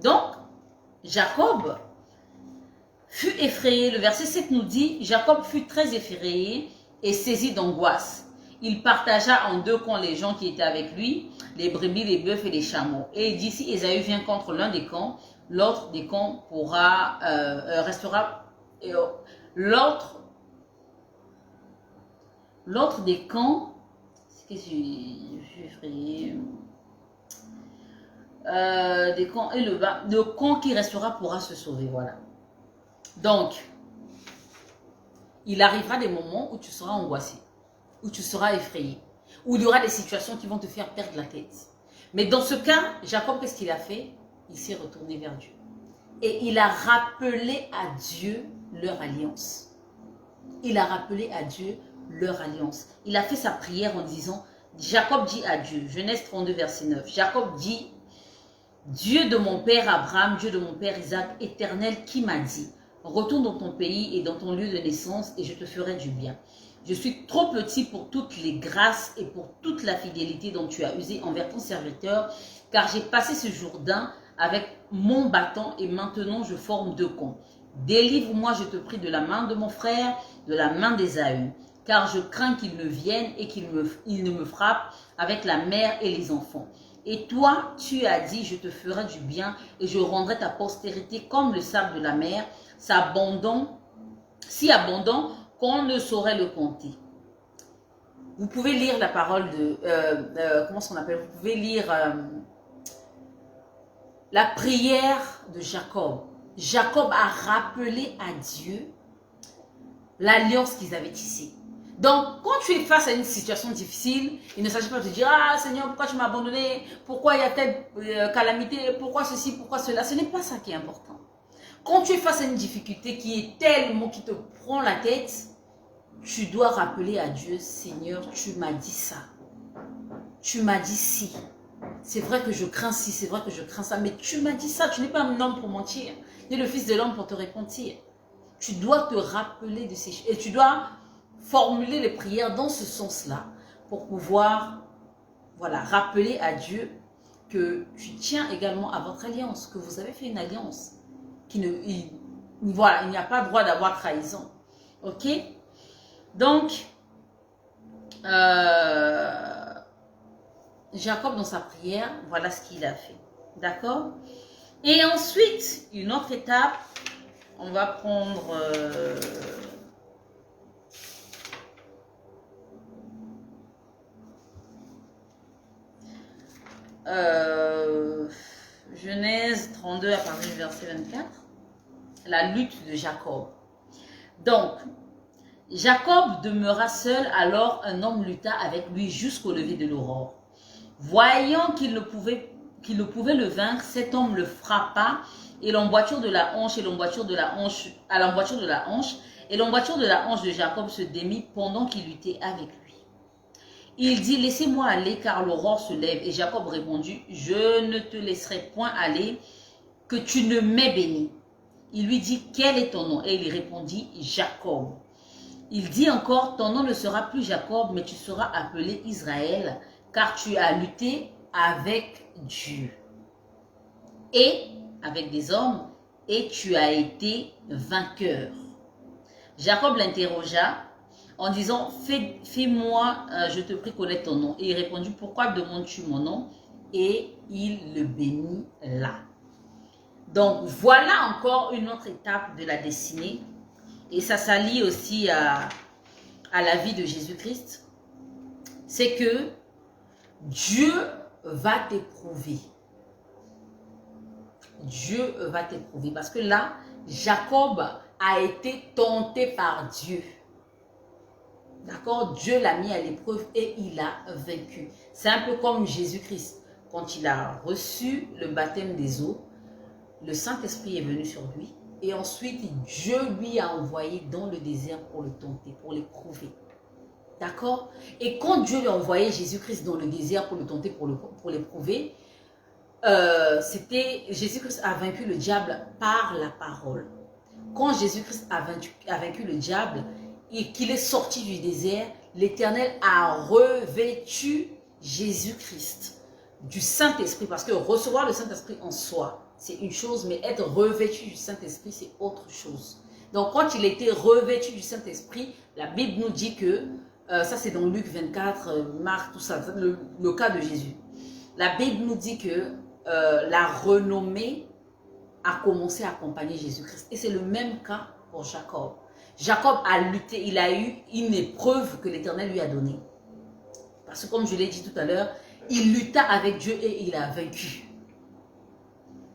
Donc, Jacob fut effrayé. Le verset 7 nous dit, Jacob fut très effrayé et saisi d'angoisse. Il partagea en deux camps les gens qui étaient avec lui, les brebis, les bœufs et les chameaux. Et il dit, si Ésaü vient contre l'un des camps, l'autre des camps restera, l'autre L'autre des camps, c'est que j'ai effrayé. Des camps et le camp qui restera pourra se sauver, voilà. Donc, il arrivera des moments où tu seras angoissé, où tu seras effrayé, où il y aura des situations qui vont te faire perdre la tête. Mais dans ce cas, Jacob, qu'est-ce qu'il a fait? Il s'est retourné vers Dieu. Et il a rappelé à Dieu leur alliance. Il a rappelé à Dieu leur alliance. Il a fait sa prière en disant, Jacob dit à Dieu, Genèse 32, verset 9, Jacob dit, Dieu de mon père Abraham, Dieu de mon père Isaac, éternel, qui m'a dit, retourne dans ton pays et dans ton lieu de naissance et je te ferai du bien. Je suis trop petit pour toutes les grâces et pour toute la fidélité dont tu as usé envers ton serviteur, car j'ai passé ce Jourdain avec mon bâton et maintenant je forme 2 camps. Délivre-moi, je te prie, de la main de mon frère, de la main d'Ésaü, car je crains qu'il ne vienne et qu'il ne me frappe avec la mère et les enfants. Et toi, tu as dit, je te ferai du bien et je rendrai ta postérité comme le sable de la mer, si abondant qu'on ne saurait le compter. Vous pouvez lire la parole de, comment on appelle, vous pouvez lire la prière de Jacob. Jacob a rappelé à Dieu l'alliance qu'ils avaient tissée. Donc, quand tu es face à une situation difficile, il ne s'agit pas de te dire, ah Seigneur, pourquoi tu m'as abandonné? Pourquoi il y a telle calamité? Pourquoi ceci? Pourquoi cela? Ce n'est pas ça qui est important. Quand tu es face à une difficulté qui est tellement qui te prend la tête, tu dois rappeler à Dieu, Seigneur, tu m'as dit ça. Tu m'as dit si. C'est vrai que je crains ci, c'est vrai que je crains ça, mais tu m'as dit ça. Tu n'es pas un homme pour mentir, ni le fils de l'homme pour te repentir. Tu dois te rappeler de ces choses et tu dois formuler les prières dans ce sens-là pour pouvoir, voilà, rappeler à Dieu que tu tiens également à votre alliance, que vous avez fait une alliance. Voilà, il n'y a pas droit d'avoir trahison. Ok? Donc, Jacob, dans sa prière, voilà ce qu'il a fait. D'accord? Et ensuite, une autre étape, on va prendre... Genèse 32 à partir du verset 24. La lutte de Jacob. Donc, Jacob demeura seul, alors un homme lutta avec lui jusqu'au lever de l'aurore. Voyant qu'il ne pouvait le vaincre, cet homme le frappa et l'emboîture de la hanche et l'emboîture de la hanche à l'emboîture de la hanche et l'emboîture de la hanche de Jacob se démit pendant qu'il luttait avec lui. Il dit, laissez-moi aller car l'aurore se lève. Et Jacob répondit, je ne te laisserai point aller, que tu ne m'aies béni. Il lui dit, quel est ton nom? Et il répondit, Jacob. Il dit encore, ton nom ne sera plus Jacob, mais tu seras appelé Israël, car tu as lutté avec Dieu et avec des hommes, et tu as été vainqueur. Jacob l'interrogea en disant, fais-moi, je te prie, connaître ton nom. Et il répondit, pourquoi demandes-tu mon nom? Et il le bénit là. Donc, voilà encore une autre étape de la destinée. Et ça s'allie aussi à la vie de Jésus-Christ. C'est que Dieu va t'éprouver. Dieu va t'éprouver. Parce que là, Jacob a été tenté par Dieu. D'accord? Dieu l'a mis à l'épreuve et il a vaincu. C'est un peu comme Jésus-Christ. Quand il a reçu le baptême des eaux, le Saint-Esprit est venu sur lui. Et ensuite, Dieu lui a envoyé dans le désert pour le tenter, pour l'éprouver. D'accord? Et quand Dieu lui a envoyé Jésus-Christ dans le désert pour le tenter, pour l'éprouver, Jésus-Christ a vaincu le diable par la parole. Quand Jésus-Christ a vaincu le diable et qu'il est sorti du désert, l'Éternel a revêtu Jésus-Christ du Saint-Esprit. Parce que recevoir le Saint-Esprit en soi, c'est une chose, mais être revêtu du Saint-Esprit, c'est autre chose. Donc, quand il était revêtu du Saint-Esprit, la Bible nous dit que, ça c'est dans Luc 24, Marc, tout ça, le cas de Jésus. La Bible nous dit que la renommée a commencé à accompagner Jésus-Christ. Et c'est le même cas pour Jacob. Jacob a lutté, il a eu une épreuve que l'Éternel lui a donnée. Parce que comme je l'ai dit tout à l'heure, il lutta avec Dieu et il a vaincu.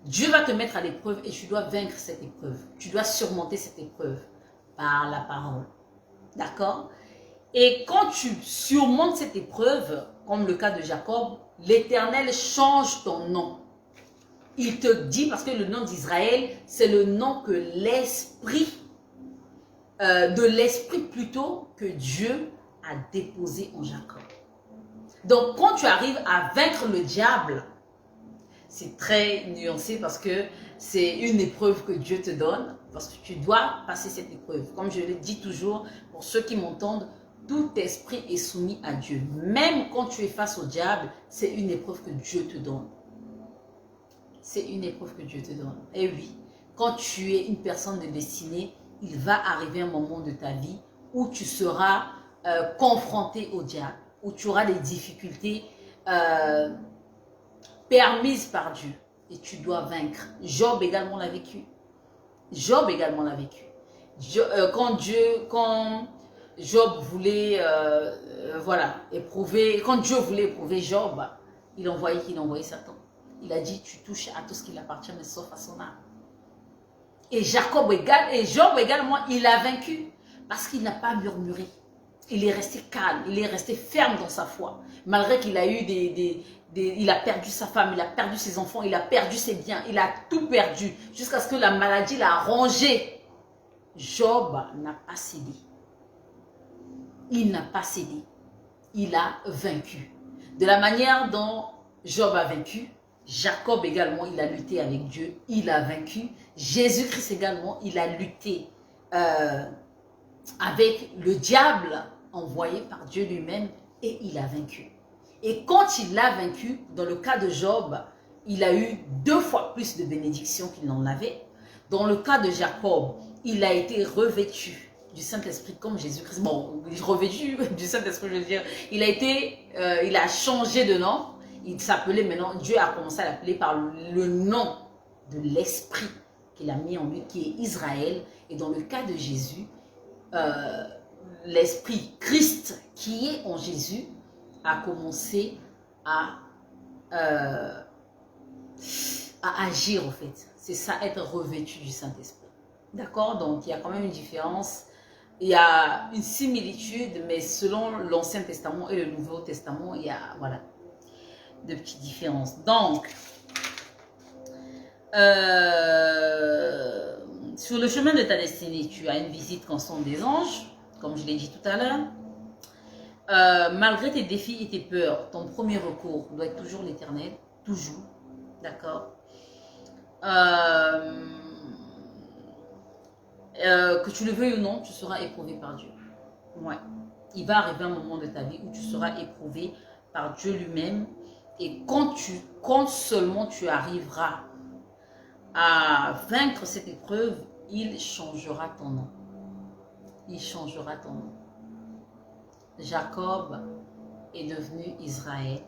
Dieu va te mettre à l'épreuve et tu dois vaincre cette épreuve. Tu dois surmonter cette épreuve par la parole. D'accord? Et quand tu surmontes cette épreuve, comme le cas de Jacob, l'Éternel change ton nom. Il te dit, parce que le nom d'Israël, c'est le nom que l'Esprit, de l'Esprit plutôt, que Dieu a déposé en Jacob. Donc, quand tu arrives à vaincre le diable, c'est très nuancé parce que c'est une épreuve que Dieu te donne, parce que tu dois passer cette épreuve. Comme je le dis toujours, pour ceux qui m'entendent, tout esprit est soumis à Dieu. Même quand tu es face au diable, c'est une épreuve que Dieu te donne. C'est une épreuve que Dieu te donne. Et oui, quand tu es une personne de destinée, il va arriver un moment de ta vie où tu seras confronté au diable, où tu auras des difficultés permises par Dieu. Et tu dois vaincre. Job également l'a vécu. Job également l'a vécu. Quand Job voulait, éprouver, quand Dieu voulait éprouver Job, il envoyait Satan. Il a dit, tu touches à tout ce qui lui appartient, mais sauf à son âme. Et Job également, il a vaincu parce qu'il n'a pas murmuré. Il est resté calme, il est resté ferme dans sa foi. Malgré qu'il a eu il a perdu sa femme, il a perdu ses enfants, il a perdu ses biens, il a tout perdu. Jusqu'à ce que la maladie l'a rongé. Job n'a pas cédé. Il n'a pas cédé. Il a vaincu. De la manière dont Job a vaincu, Jacob également, il a lutté avec Dieu, il a vaincu. Jésus-Christ également, il a lutté avec le diable envoyé par Dieu lui-même et il a vaincu. Et quand il l'a vaincu, dans le cas de Job, il a eu 2 fois plus de bénédictions qu'il n'en avait. Dans le cas de Jacob, il a été revêtu du Saint-Esprit comme Jésus-Christ. Bon, revêtu du Saint-Esprit, je veux dire, il a changé de nom. Il s'appelait maintenant, Dieu a commencé à l'appeler par le nom de l'Esprit qu'il a mis en lui, qui est Israël. Et dans le cas de Jésus, l'Esprit Christ qui est en Jésus a commencé à agir en fait. C'est ça, être revêtu du Saint-Esprit. D'accord? Donc, il y a quand même une différence. Il y a une similitude, mais selon l'Ancien Testament et le Nouveau Testament, il y a, voilà, de petites différences. Donc, sur le chemin de ta destinée, tu as une visite constante des anges, comme je l'ai dit tout à l'heure. Malgré tes défis et tes peurs, ton premier recours doit être toujours l'Éternel, toujours, d'accord? Que tu le veuilles ou non, tu seras éprouvé par Dieu. Ouais. Il va arriver un moment de ta vie où tu seras éprouvé par Dieu lui-même. Et quand seulement tu arriveras à vaincre cette épreuve, il changera ton nom. Il changera ton nom. Jacob est devenu Israël.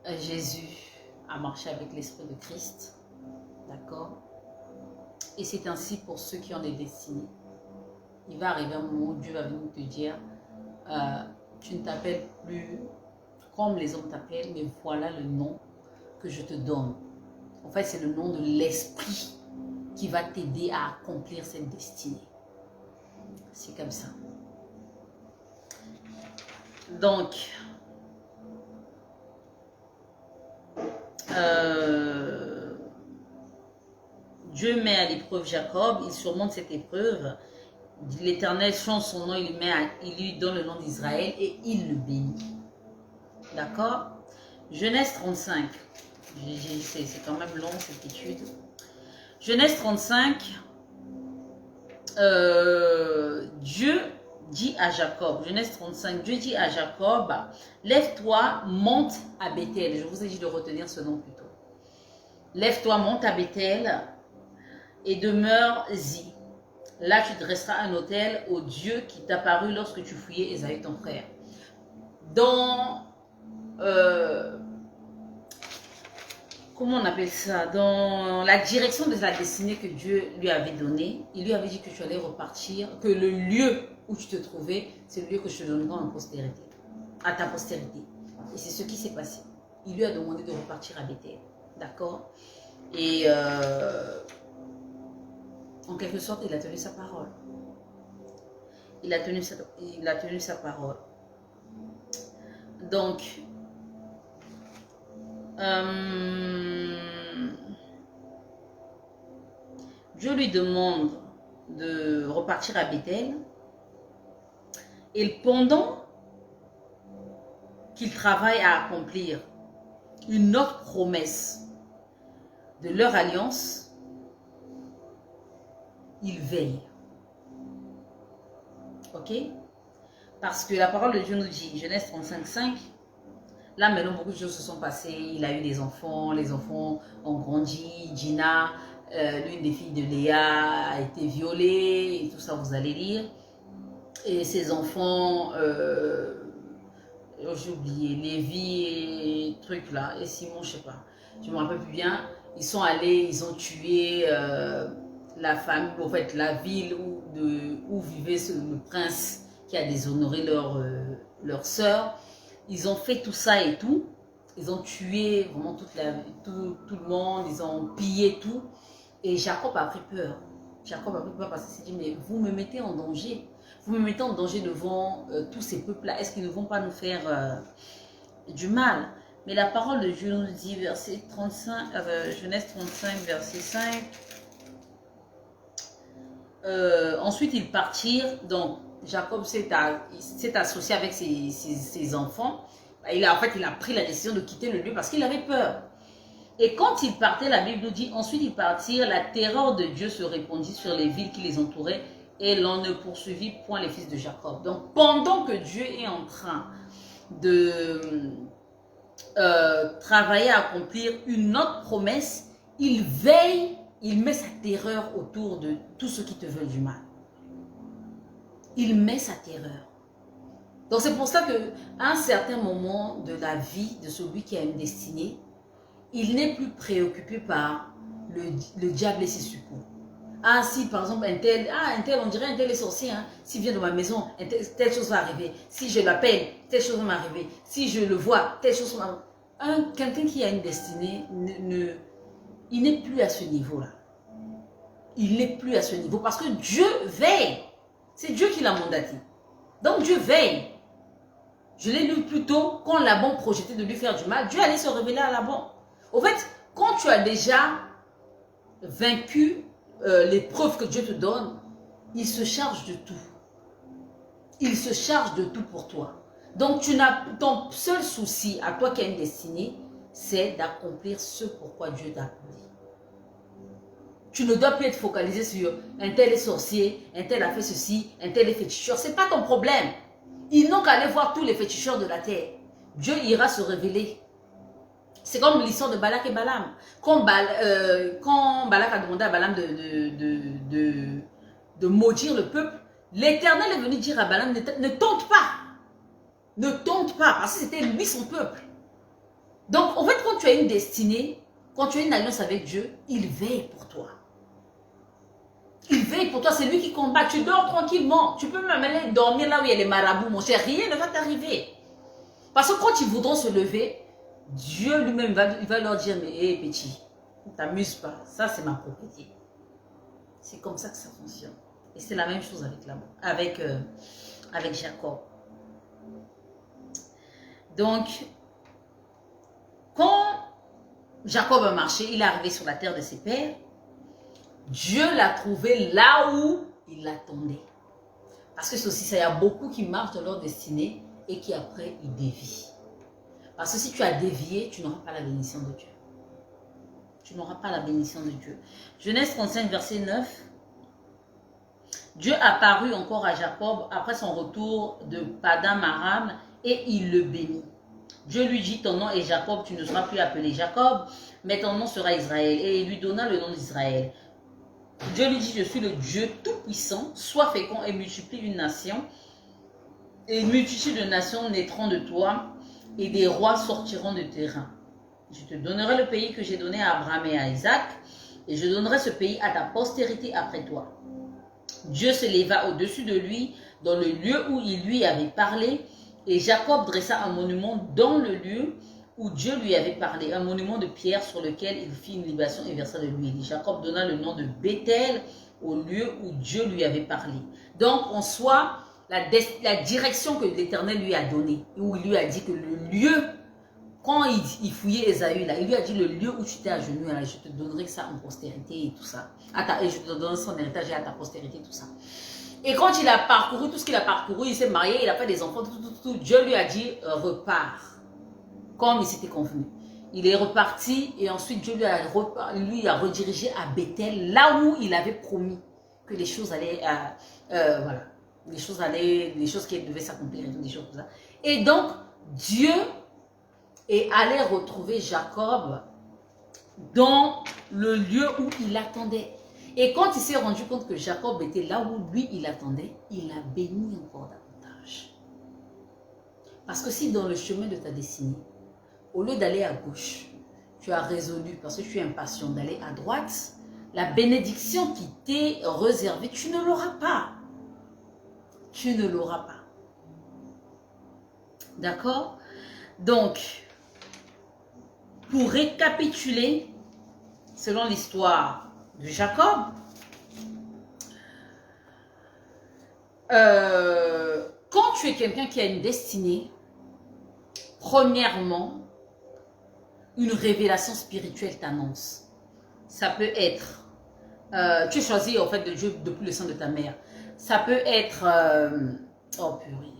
Jésus a marché avec l'Esprit de Christ. D'accord? Et c'est ainsi pour ceux qui ont des destinées. Il va arriver un moment où Dieu va venir te dire, tu ne t'appelles plus comme les hommes t'appellent, mais voilà le nom que je te donne. En fait, c'est le nom de l'Esprit qui va t'aider à accomplir cette destinée. C'est comme ça. Donc, Dieu met à l'épreuve Jacob, il surmonte cette épreuve. L'Éternel change son nom, il lui donne le nom d'Israël et il le bénit. D'accord? Genèse 35. C'est quand même long cette étude. Genèse 35. Dieu dit à Jacob, Genèse 35, Dieu dit à Jacob, lève-toi, monte à Bethel. Je vous ai dit de retenir ce nom plutôt. Lève-toi, monte à Bethel et demeure-y. Là, tu dresseras un autel au Dieu qui t'apparut lorsque tu fouillais Ésaü ton frère. comment on appelle ça, dans la direction de la destinée que Dieu lui avait donnée. Il lui avait dit que tu allais repartir, que le lieu où tu te trouvais, c'est le lieu que je te donnerai en postérité, à ta postérité. Et c'est ce qui s'est passé. Il lui a demandé de repartir à Bethel. D'accord? Et en quelque sorte, il a tenu sa parole. Il a tenu sa parole. Donc, Dieu lui demande de repartir à Bethel. Et pendant qu'il travaille à accomplir une autre promesse de leur alliance, il veille. Ok? Parce que la parole de Dieu nous dit, Genèse 35:5, là maintenant beaucoup de choses se sont passées, il a eu des enfants, les enfants ont grandi, Gina, l'une des filles de Léa a été violée, et tout ça vous allez lire. Et ses enfants, j'ai oublié, Lévi et truc là, et Simon, je sais pas, je me rappelle plus bien, ils sont allés, ils ont tué la famille, en fait la ville où vivait le prince qui a déshonoré leur sœur. Ils ont fait tout ça et tout, ils ont tué vraiment tout le monde, ils ont pillé tout. Et Jacob a pris peur. Jacob a pris peur parce qu'il s'est dit, mais vous me mettez en danger. Vous me mettez en danger devant tous ces peuples-là. Est-ce qu'ils ne vont pas nous faire du mal? Mais la parole de Dieu nous dit, verset 35, Genèse 35, verset 5. Ensuite, ils partirent. Donc, Jacob s'est associé avec ses enfants. Il a pris la décision de quitter le lieu parce qu'il avait peur. Et quand ils partaient, la Bible nous dit, ensuite ils partirent, la terreur de Dieu se répandit sur les villes qui les entouraient et l'on ne poursuivit point les fils de Jacob. Donc, pendant que Dieu est en train de travailler à accomplir une autre promesse, il veille, il met sa terreur autour de tous ceux qui te veulent du mal. Il met sa terreur. Donc, c'est pour ça qu'à un certain moment de la vie de celui qui a une destinée, il n'est plus préoccupé par le diable et ses secours. Ah, si par exemple un tel, on dirait un tel est sorcier, hein. S'il vient de ma maison, telle chose va arriver. Si je l'appelle, telle chose va m'arriver. Si je le vois, telle chose va m'arriver. Quelqu'un qui a une destinée, il n'est plus à ce niveau-là. Il n'est plus à ce niveau parce que Dieu veille. C'est Dieu qui l'a mandaté. Donc Dieu veille. Je l'ai lu plus tôt, quand Laban projetait de lui faire du mal, Dieu allait se révéler à Laban. Au fait, quand tu as déjà vaincu l'épreuve que Dieu te donne, il se charge de tout. Il se charge de tout pour toi. Donc, ton seul souci à toi qui as une destinée, c'est d'accomplir ce pourquoi Dieu t'a appelé. Tu ne dois plus être focalisé sur un tel est sorcier, un tel a fait ceci, un tel est féticheur. Ce n'est pas ton problème. Ils n'ont qu'à aller voir tous les féticheurs de la terre. Dieu ira se révéler. C'est comme l'histoire de Balak et Balaam. Quand Balak a demandé à Balaam de maudire le peuple, l'Éternel est venu dire à Balaam, ne tente pas. Ne tente pas, parce que c'était lui son peuple. Donc, en fait, quand tu as une destinée, quand tu as une alliance avec Dieu, il veille pour toi. Il veille pour toi, c'est lui qui combat. Tu dors tranquillement. Tu peux même aller dormir là où il y a les marabouts, mon cher. Rien ne va t'arriver. Parce que quand ils voudront se lever, Dieu lui-même va leur dire, mais hé petit, ne t'amuse pas. Ça, c'est ma propriété. C'est comme ça que ça fonctionne. Et c'est la même chose avec Jacob. Donc, quand Jacob a marché, il est arrivé sur la terre de ses pères. Dieu l'a trouvé là où il l'attendait. Parce que c'est aussi ça, il y a beaucoup qui marchent dans leur destinée et qui après, ils dévient. Parce que si tu as dévié, tu n'auras pas la bénédiction de Dieu. Tu n'auras pas la bénédiction de Dieu. Genèse 35, verset 9. Dieu apparut encore à Jacob après son retour de Paddan Aram et il le bénit. Dieu lui dit, ton nom est Jacob, tu ne seras plus appelé Jacob, mais ton nom sera Israël. Et il lui donna le nom d'Israël. Dieu lui dit, je suis le Dieu tout-puissant, sois fécond et multiplie une nation. Et une multitude de nations naîtront de toi, et des rois sortiront de tes reins. Je te donnerai le pays que j'ai donné à Abraham et à Isaac, et je donnerai ce pays à ta postérité après toi. Dieu se leva au-dessus de lui dans le lieu où il lui avait parlé, et Jacob dressa un monument dans le lieu où Dieu lui avait parlé, un monument de pierre sur lequel il fit une libation et versa de l'huile. Jacob donna le nom de Bethel au lieu où Dieu lui avait parlé. Donc, en soi, la direction que l'Éternel lui a donnée, où il lui a dit que le lieu, quand il fouillait Ésaü, là, il lui a dit le lieu où tu t'es agenouillé, là, je te donnerai ça en postérité et tout ça. Et je te donnerai son héritage et à ta postérité, tout ça. Et quand il a parcouru tout ce qu'il a parcouru, il s'est marié, il a fait des enfants, tout, Dieu lui a dit repars, comme il s'était convenu. Il est reparti et ensuite Dieu lui a redirigé à Bethel, là où il avait promis que les choses allaient, voilà, les choses qui devaient s'accomplir et tout, des choses comme ça. Et donc, Dieu est allé retrouver Jacob dans le lieu où il attendait. Et quand il s'est rendu compte que Jacob était là où lui il attendait, il a béni encore davantage. Parce que si dans le chemin de ta destinée, au lieu d'aller à gauche, tu as résolu, parce que tu es impatient, d'aller à droite, la bénédiction qui t'est réservée, tu ne l'auras pas. Tu ne l'auras pas. D'accord? Donc, pour récapituler, selon l'histoire de Jacob, quand tu es quelqu'un qui a une destinée, premièrement, une révélation spirituelle t'annonce. Ça peut être, tu choisis en fait de Dieu depuis le sein de ta mère. Ça peut être, oh purée,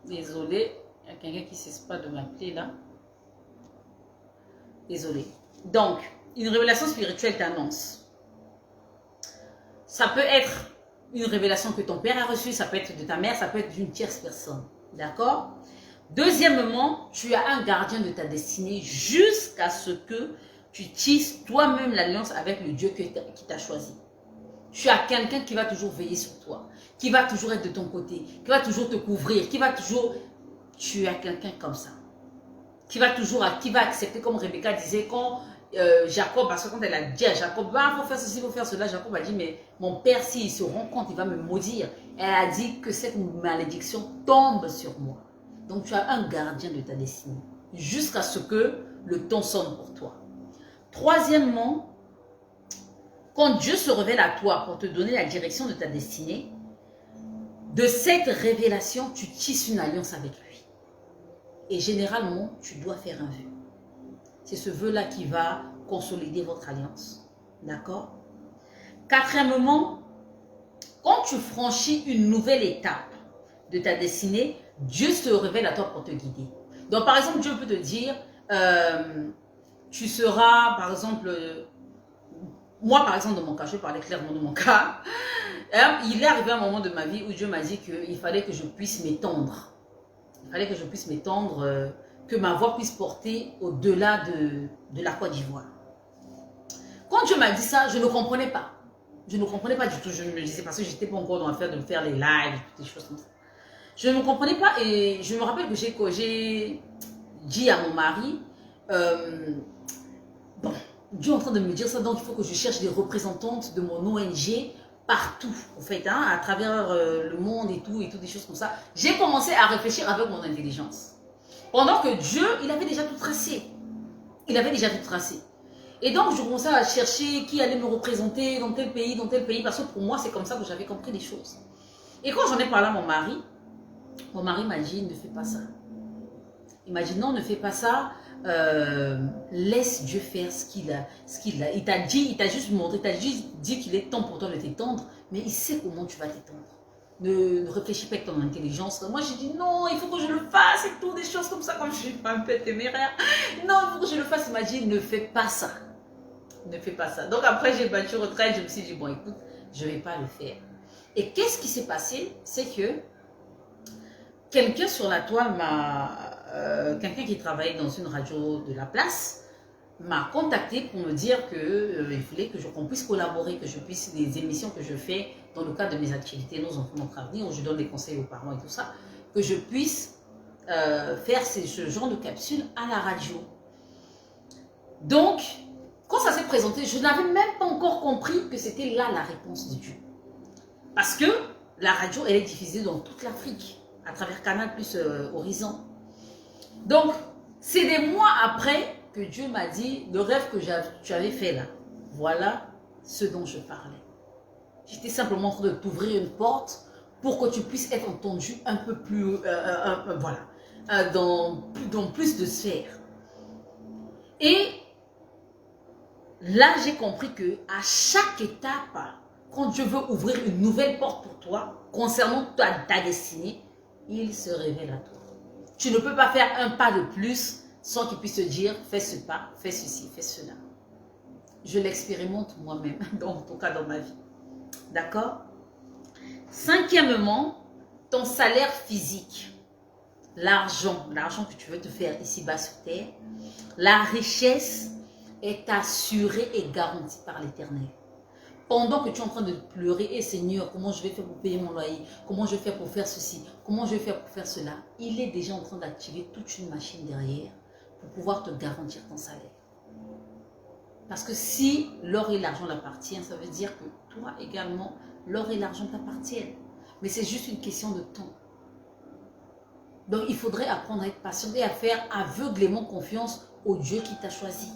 désolé, il y a quelqu'un qui ne cesse pas de m'appeler là. Désolé. Donc, une révélation spirituelle t'annonce. Ça peut être une révélation que ton père a reçue, ça peut être de ta mère, ça peut être d'une tierce personne. D'accord? Deuxièmement, tu as un gardien de ta destinée jusqu'à ce que tu tisses toi-même l'alliance avec le Dieu qui t'a choisi. Tu as quelqu'un qui va toujours veiller sur toi, qui va toujours être de ton côté, qui va toujours te couvrir, qui va toujours... Tu as quelqu'un comme ça. Qui va accepter, comme Rebecca disait, quand Jacob, parce que quand elle a dit à Jacob, il faut faire ceci, il faut faire cela, Jacob a dit, mais mon père, s'il se rend compte, il va me maudire. Elle a dit que cette malédiction tombe sur moi. Donc tu as un gardien de ta destinée, jusqu'à ce que le temps sonne pour toi. Troisièmement, quand Dieu se révèle à toi pour te donner la direction de ta destinée, de cette révélation, tu tisses une alliance avec lui. Et généralement, tu dois faire un vœu. C'est ce vœu-là qui va consolider votre alliance. D'accord? Quatrièmement, quand tu franchis une nouvelle étape de ta destinée, Dieu se révèle à toi pour te guider. Donc, par exemple, Dieu peut te dire, tu seras, par exemple, moi, par exemple, dans mon cas, je vais parler clairement de mon cas, il est arrivé un moment de ma vie où Dieu m'a dit qu'il fallait que je puisse m'étendre. Il fallait que je puisse m'étendre, que ma voix puisse porter au-delà de la Côte d'Ivoire. Quand Dieu m'a dit ça, je ne comprenais pas. Je ne comprenais pas du tout. Je me disais, parce que je n'étais pas encore dans l'affaire de faire les lives, toutes des choses comme ça. Je ne comprenais pas et je me rappelle que j'ai dit à mon mari, bon, Dieu est en train de me dire ça, donc il faut que je cherche des représentantes de mon ONG partout, en fait, hein, à travers le monde et tout, des choses comme ça. J'ai commencé à réfléchir avec mon intelligence. Pendant que Dieu, il avait déjà tout tracé. Il avait déjà tout tracé. Et donc, je commençais à chercher qui allait me représenter dans tel pays, parce que pour moi, c'est comme ça que j'avais compris les choses. Et quand j'en ai parlé à mon mari m'a dit, ne fais pas ça. Il m'a dit, non, ne fais pas ça. Laisse Dieu faire ce qu'il a. Il t'a juste montré, il t'a juste dit qu'il est temps pour toi de t'étendre, mais il sait comment tu vas t'étendre. Ne réfléchis pas avec ton intelligence. Moi, j'ai dit non, il faut que je le fasse et tout, des choses comme ça, comme je suis pas un peu téméraire. Non, il faut que je le fasse. Il m'a dit, ne fais pas ça. Ne fais pas ça. Donc après, j'ai battu retraite, je me suis dit, bon, écoute, je ne vais pas le faire. Et qu'est-ce qui s'est passé? C'est que quelqu'un sur la toile quelqu'un qui travaillait dans une radio de la place m'a contacté pour me dire qu'il fallait qu'on puisse collaborer, que je puisse, les émissions que je fais dans le cadre de mes activités, nos enfants, notre avenir, où je donne des conseils aux parents et tout ça, que je puisse faire ce genre de capsule à la radio. Donc, quand ça s'est présenté, je n'avais même pas encore compris que c'était là la réponse de Dieu. Parce que la radio, elle est diffusée dans toute l'Afrique, à travers Canal plus Horizon. Donc, c'est des mois après que Dieu m'a dit, le rêve que tu avais fait là, voilà ce dont je parlais. J'étais simplement en train de t'ouvrir une porte pour que tu puisses être entendu un peu plus, voilà, dans plus de sphères. Et là, j'ai compris que à chaque étape, quand Dieu veut ouvrir une nouvelle porte pour toi, concernant ta destinée, il se révèle à toi. Tu ne peux pas faire un pas de plus sans qu'il puisse te dire, fais ce pas, fais ceci, fais cela. Je l'expérimente moi-même, en tout cas dans ma vie. D'accord? Cinquièmement, ton salaire physique. L'argent que tu veux te faire ici-bas sur terre. La richesse est assurée et garantie par l'Éternel. Pendant que tu es en train de pleurer, et Seigneur, comment je vais faire pour payer mon loyer? Comment je vais faire pour faire ceci? Comment je vais faire pour faire cela? Il est déjà en train d'activer toute une machine derrière pour pouvoir te garantir ton salaire. Parce que si l'or et l'argent l'appartiennent, ça veut dire que toi également, l'or et l'argent t'appartiennent. Mais c'est juste une question de temps. Donc il faudrait apprendre à être patient et à faire aveuglément confiance au Dieu qui t'a choisi.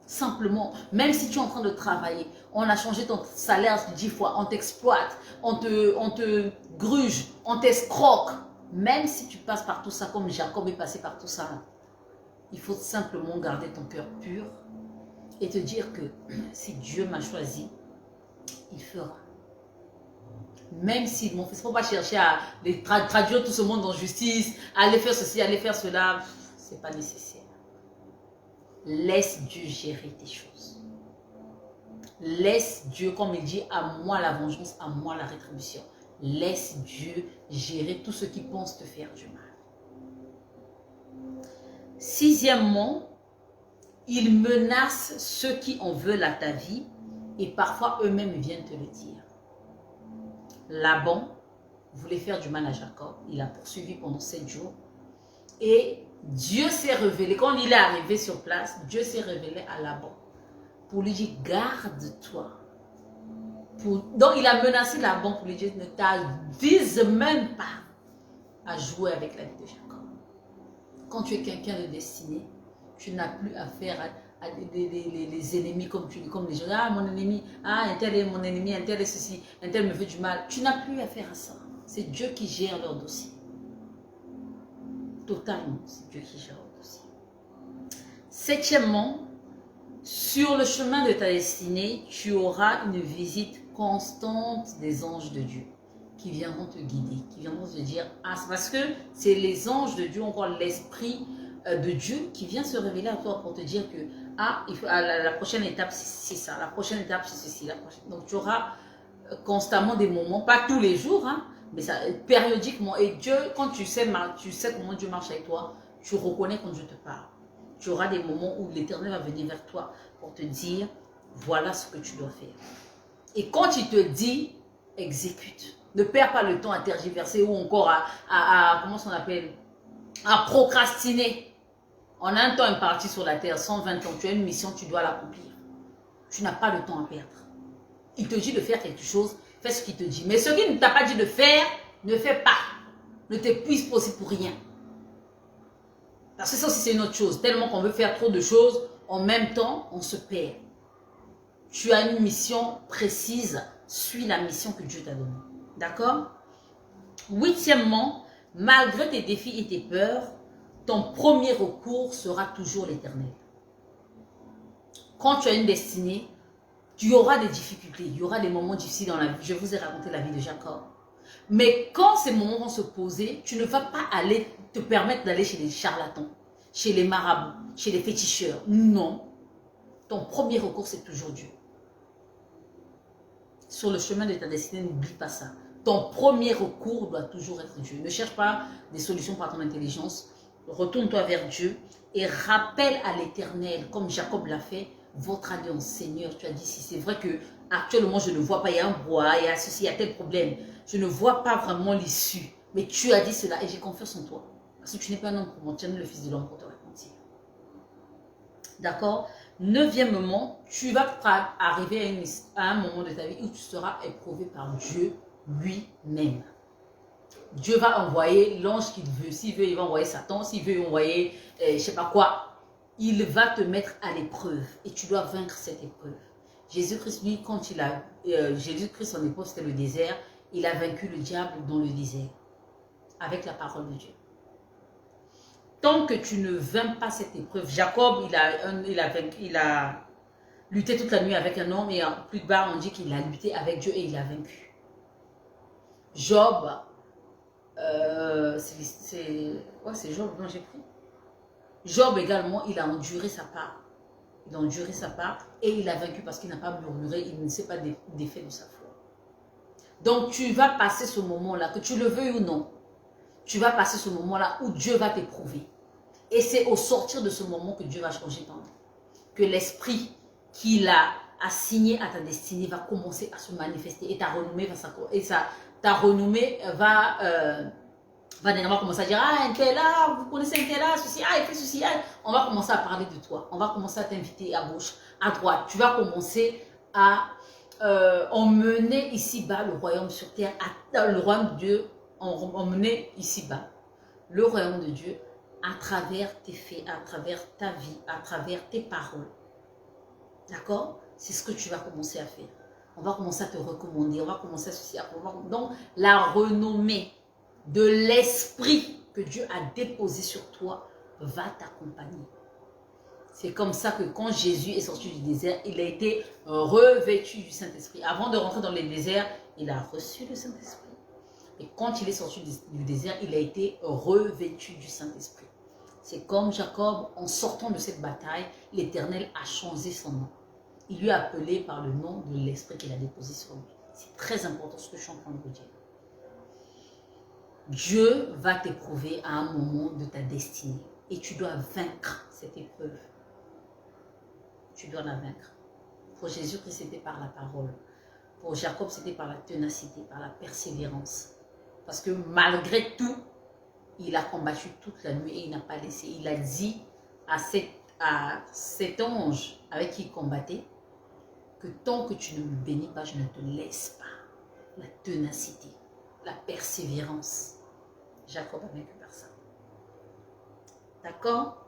Simplement, même si tu es en train de travailler, on a changé ton salaire 10 fois, on t'exploite, on te gruge, on t'escroque. Même si tu passes par tout ça comme Jacob est passé par tout ça, il faut simplement garder ton cœur pur et te dire que si Dieu m'a choisi, il fera. Même si mon fils, il ne faut pas chercher à traduire tout ce monde en justice, à aller faire ceci, à aller faire cela, ce n'est pas nécessaire. Laisse Dieu gérer tes choses. Laisse Dieu, comme il dit, à moi la vengeance, à moi la rétribution. Laisse Dieu gérer tout ce qui pense te faire du mal. Sixièmement, il menace ceux qui en veulent à ta vie et parfois eux-mêmes viennent te le dire. Laban voulait faire du mal à Jacob. Il a poursuivi pendant 7 jours. Et Dieu s'est révélé. Quand il est arrivé sur place, Dieu s'est révélé à Laban. Pour lui dire, garde-toi. Donc il a menacé Laban pour lui dire, ne t'avise même pas à jouer avec la vie de Jacob. Quand tu es quelqu'un de destiné, tu n'as plus affaire à les ennemis comme les gens. Ah, mon ennemi, un tel est mon ennemi, un tel est ceci, un tel me fait du mal. Tu n'as plus affaire à ça. C'est Dieu qui gère leur dossier. Totalement, c'est Dieu qui gère leur dossier. Septièmement, sur le chemin de ta destinée, tu auras une visite constante des anges de Dieu qui viendront te guider, qui viendront te dire, ah, c'est parce que c'est les anges de Dieu, encore l'esprit de Dieu qui vient se révéler à toi pour te dire que ah, la prochaine étape c'est ça, la prochaine étape c'est ceci, donc tu auras constamment des moments, pas tous les jours, hein, mais ça, périodiquement. Et Dieu, quand tu sais comment Dieu marche avec toi, tu reconnais quand Dieu te parle. Tu auras des moments où l'Éternel va venir vers toi pour te dire, voilà ce que tu dois faire. Et quand il te dit, exécute. Ne perds pas le temps à tergiverser ou encore comment on appelle, à procrastiner. En un temps imparti sur la terre, 120 ans, tu as une mission, tu dois l'accomplir. Tu n'as pas le temps à perdre. Il te dit de faire quelque chose, fais ce qu'il te dit. Mais ce qu'il ne t'a pas dit de faire, ne fais pas. Ne t'épuise pas aussi pour rien. Parce que ça aussi c'est une autre chose. Tellement qu'on veut faire trop de choses, en même temps, on se perd. Tu as une mission précise, suis la mission que Dieu t'a donnée. D'accord? Huitièmement, malgré tes défis et tes peurs, ton premier recours sera toujours l'Éternel. Quand tu as une destinée, tu auras des difficultés, il y aura des moments difficiles dans la vie. Je vous ai raconté la vie de Jacob. Mais quand ces moments vont se poser, tu ne vas pas aller te permettre d'aller chez les charlatans, chez les marabouts, chez les féticheurs. Non. Ton premier recours, c'est toujours Dieu. Sur le chemin de ta destinée, n'oublie pas ça. Ton premier recours doit toujours être Dieu. Ne cherche pas des solutions par ton intelligence. Retourne-toi vers Dieu et rappelle à l'Éternel, comme Jacob l'a fait, votre alliance. Seigneur, tu as dit, si c'est vrai que actuellement je ne vois pas, il y a un bois, il y a ceci, il y a tel problème. Je ne vois pas vraiment l'issue. Mais tu as dit cela et j'ai confiance en toi. Parce que tu n'es pas un homme pour mentir, ni le fils de l'homme pour te repentir. D'accord? Neuvièmement, tu vas arriver à un moment de ta vie où tu seras éprouvé par Dieu lui-même. Dieu va envoyer l'ange qu'il veut. S'il veut, il va envoyer Satan. S'il veut, il va envoyer je ne sais pas quoi. Il va te mettre à l'épreuve et tu dois vaincre cette épreuve. Jésus-Christ, lui, quand il a... Jésus-Christ, son épouse, c'était le désert. Il a vaincu le diable dans le désert avec la parole de Dieu. Tant que tu ne vaincs pas cette épreuve, Jacob, il a lutté toute la nuit avec un homme et plus bas, on dit qu'il a lutté avec Dieu et il a vaincu. Job, c'est Job dont j'ai pris. Job également, il a enduré sa part. Il a enduré sa part et il a vaincu parce qu'il n'a pas murmuré, il ne s'est pas défait de sa foi. Donc tu vas passer ce moment-là, que tu le veuilles ou non, tu vas passer ce moment-là où Dieu va t'éprouver. Et c'est au sortir de ce moment que Dieu va changer ton vie. Que l'esprit qu'il a assigné à ta destinée va commencer à se manifester et ta renommée va dernièrement commencer à dire, ah, un tel là, vous connaissez un tel là, ceci, ah, il fait ceci, ah. On va commencer à parler de toi. On va commencer à t'inviter à gauche, à droite. Tu vas commencer à emmener ici-bas le royaume sur terre, le royaume de Dieu, emmener ici-bas le royaume de Dieu à travers tes faits, à travers ta vie, à travers tes paroles. D'accord? C'est ce que tu vas commencer à faire. On va commencer à te recommander, on va commencer à ceci, donc la renommée de l'esprit que Dieu a déposé sur toi va t'accompagner. C'est comme ça que quand Jésus est sorti du désert, il a été revêtu du Saint-Esprit. Avant de rentrer dans le désert, il a reçu le Saint-Esprit. Et quand il est sorti du désert, il a été revêtu du Saint-Esprit. C'est comme Jacob, en sortant de cette bataille, l'Éternel a changé son nom. Il lui a appelé par le nom de l'Esprit qu'il a déposé sur lui. C'est très important ce que je suis en train de vous dire. Dieu va t'éprouver à un moment de ta destinée. Et tu dois vaincre cette épreuve. Tu dois la vaincre. Pour Jésus-Christ, c'était par la parole. Pour Jacob, c'était par la ténacité, par la persévérance. Parce que malgré tout, il a combattu toute la nuit et il n'a pas laissé. Il a dit à cet ange avec qui il combattait que tant que tu ne me bénis pas, je ne te laisse pas. La ténacité, la persévérance. Jacob a vaincu par ça. D'accord?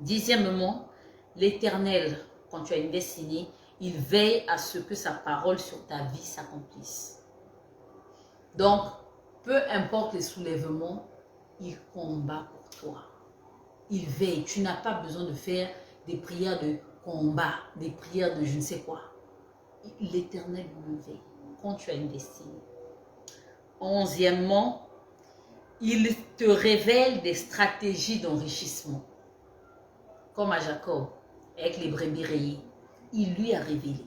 Dixièmement, l'Éternel, quand tu as une destinée, il veille à ce que sa parole sur ta vie s'accomplisse. Donc, peu importe les soulèvements, il combat pour toi. Il veille. Tu n'as pas besoin de faire des prières de combat, des prières de je ne sais quoi. L'Éternel me veille quand tu as une destinée. Onzièmement, il te révèle des stratégies d'enrichissement. Comme à Jacob, avec les brebis rayées, il lui a révélé.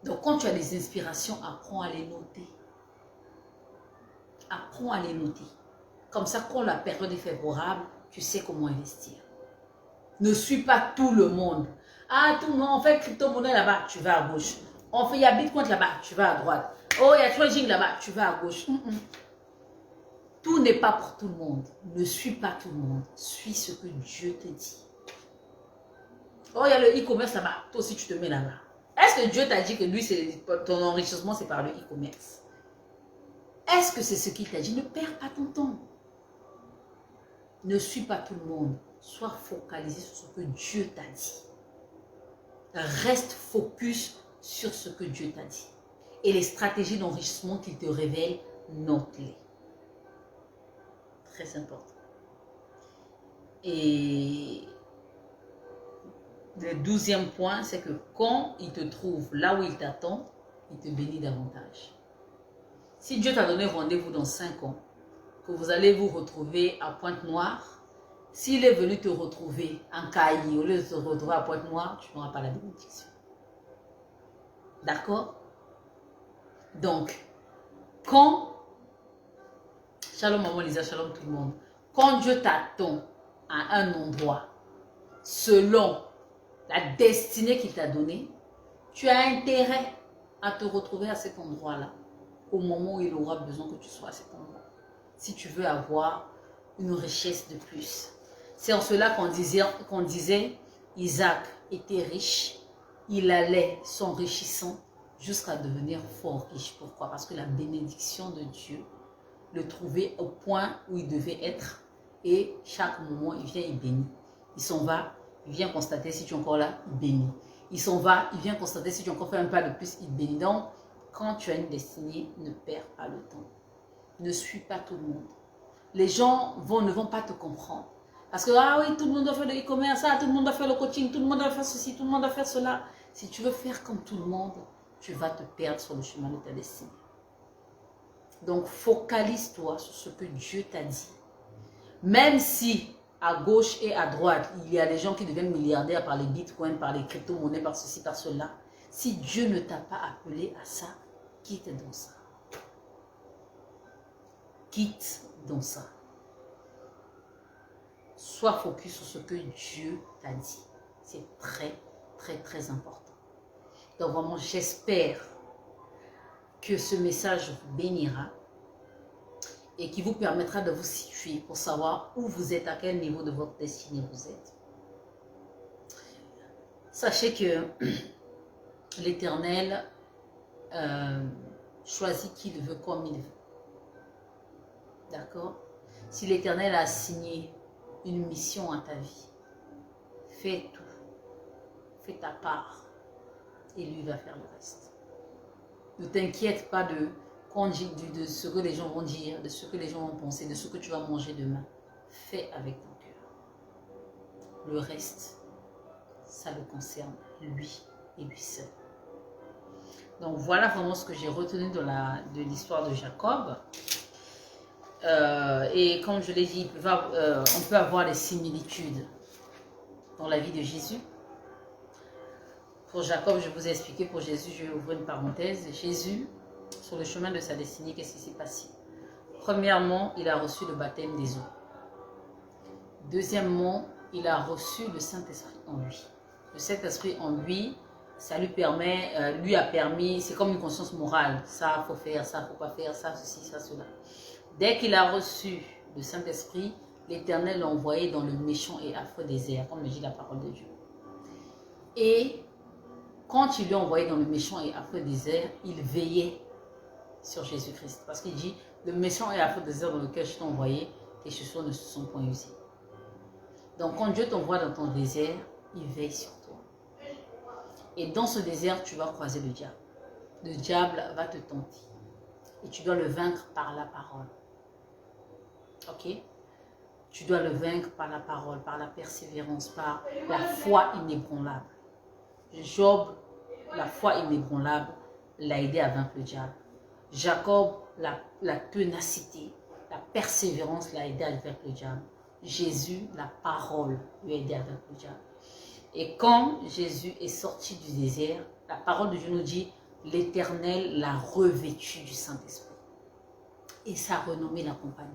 Donc quand tu as des inspirations, apprends à les noter. Apprends à les noter. Comme ça, quand la période est favorable, tu sais comment investir. Ne suis pas tout le monde. Ah, tout le monde, on fait crypto-monnaie là-bas, tu vas à gauche. Il y a Bitcoin là-bas, tu vas à droite. Oh, il y a trading là-bas, tu vas à gauche. Tout n'est pas pour tout le monde. Ne suis pas tout le monde. Suis ce que Dieu te dit. Oh, il y a le e-commerce là-bas. Toi aussi, tu te mets là-bas. Est-ce que Dieu t'a dit que lui, ton enrichissement, c'est par le e-commerce? Est-ce que c'est ce qu'il t'a dit? Ne perds pas ton temps. Ne suis pas tout le monde. Sois focalisé sur ce que Dieu t'a dit. Reste focus sur ce que Dieu t'a dit. Et les stratégies d'enrichissement qu'il te révèle, note-les. Très important. Et le 12e point, c'est que quand il te trouve là où il t'attend, il te bénit davantage. Si Dieu t'a donné rendez-vous dans 5 ans, que vous allez vous retrouver à Pointe-Noire, s'il est venu te retrouver en Cailly, au lieu de te retrouver à Pointe-Noire, tu n'auras pas la bénédiction. D'accord? Donc, quand, shalom maman Lisa, shalom tout le monde, quand Dieu t'attend à un endroit, selon la destinée qu'il t'a donnée, tu as intérêt à te retrouver à cet endroit-là, au moment où il aura besoin que tu sois à cet endroit. si tu veux avoir une richesse de plus. C'est en cela qu'on disait Isaac était riche, il allait s'enrichissant jusqu'à devenir fort riche. Pourquoi? Parce que la bénédiction de Dieu le trouvait au point où il devait être et chaque moment il vient, il bénit. Il s'en va, il vient constater si tu es encore là, il bénit. Il s'en va, il vient constater si tu as encore fait un pas de plus, il bénit. Donc, quand tu as une destinée, ne perds pas le temps. Ne suis pas tout le monde. Les gens ne vont pas te comprendre. Parce que, ah oui, tout le monde doit faire le e-commerce, tout le monde doit faire le coaching, tout le monde doit faire ceci, tout le monde doit faire cela. Si tu veux faire comme tout le monde, tu vas te perdre sur le chemin de ta destinée. Donc, focalise-toi sur ce que Dieu t'a dit. Même si, à gauche et à droite, il y a des gens qui deviennent milliardaires par les bitcoins, par les crypto-monnaies, par ceci, par cela. Si Dieu ne t'a pas appelé à ça, quitte dans ça. Quitte dans ça. Sois focus sur ce que Dieu t'a dit. C'est très, très, très important. Donc vraiment, j'espère que ce message vous bénira et qui vous permettra de vous situer pour savoir où vous êtes, à quel niveau de votre destinée vous êtes. Sachez que l'Éternel choisit qui le veut comme il veut. D'accord? Si l'Éternel a assigné une mission à ta vie, fais tout. Fais ta part. Et lui va faire le reste. Ne t'inquiète pas de ce que les gens vont dire, de ce que les gens vont penser, de ce que tu vas manger demain. Fais avec ton cœur. Le reste, ça le concerne lui et lui seul. Donc voilà vraiment ce que j'ai retenu de l'histoire de Jacob. Et comme je l'ai dit, on peut avoir des similitudes dans la vie de Jésus. Pour Jacob, je vous ai expliqué, pour Jésus, je vais ouvrir une parenthèse. Jésus, sur le chemin de sa destinée, qu'est-ce qui s'est passé? Premièrement, il a reçu le baptême des eaux. Deuxièmement, il a reçu le Saint-Esprit en lui. Le Saint-Esprit en lui, ça lui a permis, c'est comme une conscience morale. Ça, faut faire, ça, faut pas faire, ça, ceci, ça, cela. Dès qu'il a reçu le Saint-Esprit, l'Éternel l'a envoyé dans le méchant et affreux désert, comme le dit la parole de Dieu. Et quand il l'a envoyé dans le méchant et affreux désert, il veillait sur Jésus-Christ. Parce qu'il dit, le méchant et affreux désert dans lequel je t'ai envoyé, tes chaussures ne se sont point usées. Donc quand Dieu t'envoie dans ton désert, il veille sur toi. Et dans ce désert, tu vas croiser le diable. Le diable va te tenter. Et tu dois le vaincre par la parole. Ok? Tu dois le vaincre par la parole, par la persévérance, par la foi inébranlable. Job, la foi inébranlable, l'a aidé à vaincre le diable. Jacob, la ténacité, la persévérance l'a aidé à vaincre le diable. Jésus, la parole, lui a aidé à vaincre le diable. Et quand Jésus est sorti du désert, la parole de Dieu nous dit, l'Éternel l'a revêtu du Saint-Esprit. Et sa renommée l'accompagne.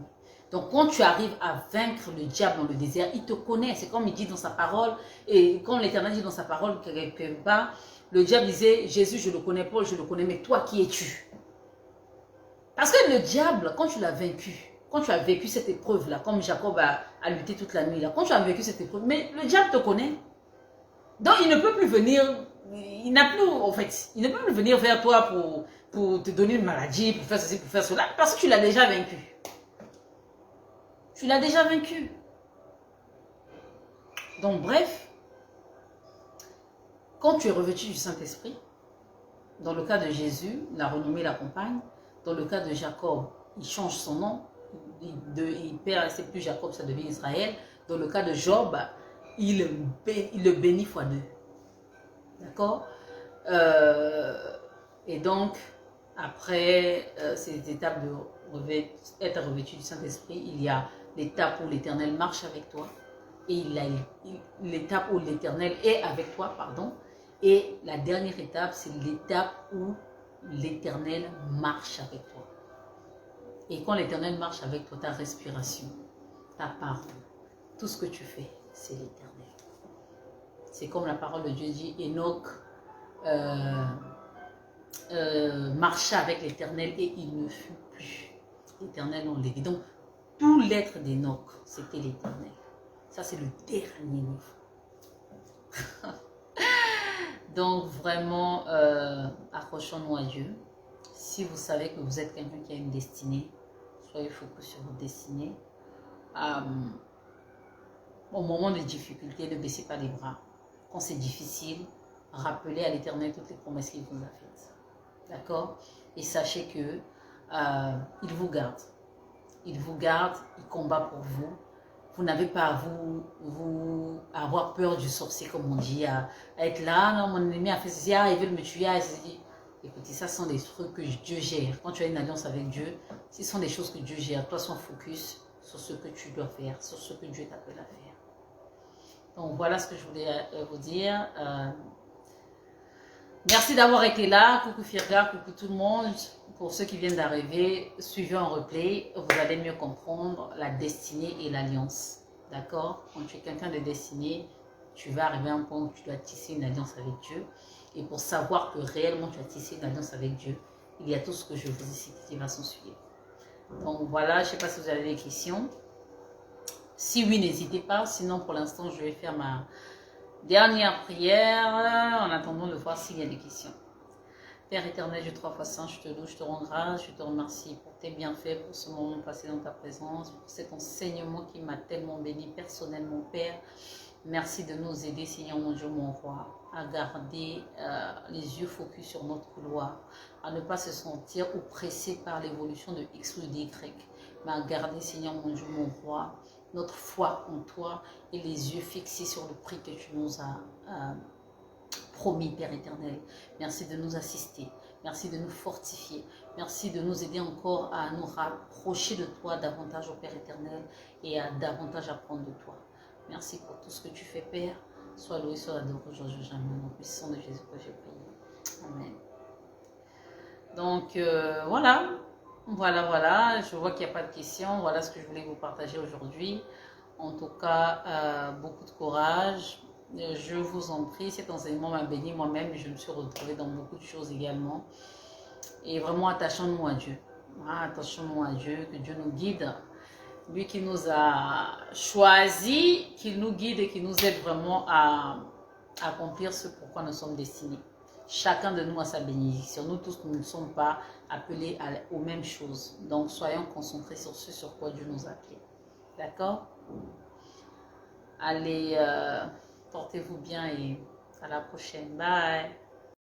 Donc quand tu arrives à vaincre le diable dans le désert, il te connaît. C'est comme il dit dans sa parole. Et quand l'Éternel dit dans sa parole quelque part, le diable disait, Jésus, je le connais pas, je le connais, mais toi, qui es-tu? Parce que le diable, quand tu l'as vaincu, quand tu as vécu cette épreuve-là, comme Jacob a lutté toute la nuit, là, quand tu as vécu cette épreuve, mais le diable te connaît. Donc il ne peut plus venir, il ne peut plus venir vers toi pour te donner une maladie, pour faire ceci, pour faire cela, parce que tu l'as déjà vaincu. Tu l'as déjà vaincu. Donc bref, quand tu es revêtu du Saint-Esprit, dans le cas de Jésus, la renommée l'accompagne. Dans le cas de Jacob, il change son nom. Il perd, c'est plus Jacob, ça devient Israël. Dans le cas de Job, il le bénit fois deux. D'accord? Et donc, après ces étapes de être revêtu du Saint-Esprit, il y a l'étape où l'Éternel marche avec toi. Et il y a l'étape où l'Éternel est avec toi, pardon. Et la dernière étape, c'est l'étape où l'Éternel marche avec toi. Et quand l'Éternel marche avec toi, ta respiration, ta parole, tout ce que tu fais, c'est l'Éternel. C'est comme la parole de Dieu dit, Enoch marcha avec l'Éternel et il ne fut plus. L'Éternel, on l'a dit. Donc, tout l'être d'Enoch, c'était l'Éternel. Ça, c'est le dernier niveau. Donc, vraiment, accrochons-nous à Dieu. Si vous savez que vous êtes quelqu'un qui a une destinée, soyez focus sur votre destinée. Au moment de difficulté, ne baissez pas les bras. Quand c'est difficile, rappelez à l'Éternel toutes les promesses qu'il vous a faites. D'accord? Et sachez que il vous garde. Il vous garde, il combat pour vous. Vous n'avez pas à avoir peur du sorcier, comme on dit, à être là, non, mon ennemi a fait ceci, il veut me tuer, écoutez, ça sont des trucs que Dieu gère. Quand tu as une alliance avec Dieu, ce sont des choses que Dieu gère. Toi, sois focus sur ce que tu dois faire, sur ce que Dieu t'appelle à faire. Donc, voilà ce que je voulais vous dire. Merci d'avoir été là. Coucou Firga, coucou tout le monde. Pour ceux qui viennent d'arriver, suivez en replay. Vous allez mieux comprendre la destinée et l'alliance. D'accord? Quand tu es quelqu'un de destiné, tu vas arriver à un point où tu dois tisser une alliance avec Dieu. Et pour savoir que réellement tu as tissé une alliance avec Dieu, il y a tout ce que je vous ai cité qui va s'en suivre. Donc voilà, je ne sais pas si vous avez des questions. Si oui, n'hésitez pas. Sinon, pour l'instant, je vais faire ma dernière prière en attendant de voir s'il y a des questions. Père éternel, Dieu 3 fois saint, je te loue, je te rends grâce, je te remercie pour tes bienfaits, pour ce moment passé dans ta présence, pour cet enseignement qui m'a tellement béni personnellement, Père. Merci de nous aider, Seigneur mon Dieu, mon roi, à garder les yeux focus sur notre couloir, à ne pas se sentir oppressé par l'évolution de X ou d'Y, mais à garder, Seigneur mon Dieu, mon roi, notre foi en toi et les yeux fixés sur le prix que tu nous as promis, Père éternel. Merci de nous assister. Merci de nous fortifier. Merci de nous aider encore à nous rapprocher de toi davantage, au Père éternel, et à davantage apprendre de toi. Merci pour tout ce que tu fais, Père. Sois loué, sois adoré aujourd'hui, jamais. Au puissant de Jésus que j'ai prié. Amen. Donc, voilà. Voilà. Je vois qu'il n'y a pas de questions. Voilà ce que je voulais vous partager aujourd'hui. En tout cas, beaucoup de courage. Je vous en prie, cet enseignement m'a béni moi-même. Je me suis retrouvée dans beaucoup de choses également. Et vraiment, attachons-nous à Dieu. Attachons-nous à Dieu, que Dieu nous guide. Lui qui nous a choisis, qu'il nous guide et qui nous aide vraiment à accomplir ce pourquoi nous sommes destinés. Chacun de nous a sa bénédiction. Nous tous, nous ne sommes pas appelés aux mêmes choses. Donc, soyons concentrés sur ce sur quoi Dieu nous a appelés. D'accord? Allez, portez-vous bien et à la prochaine. Bye!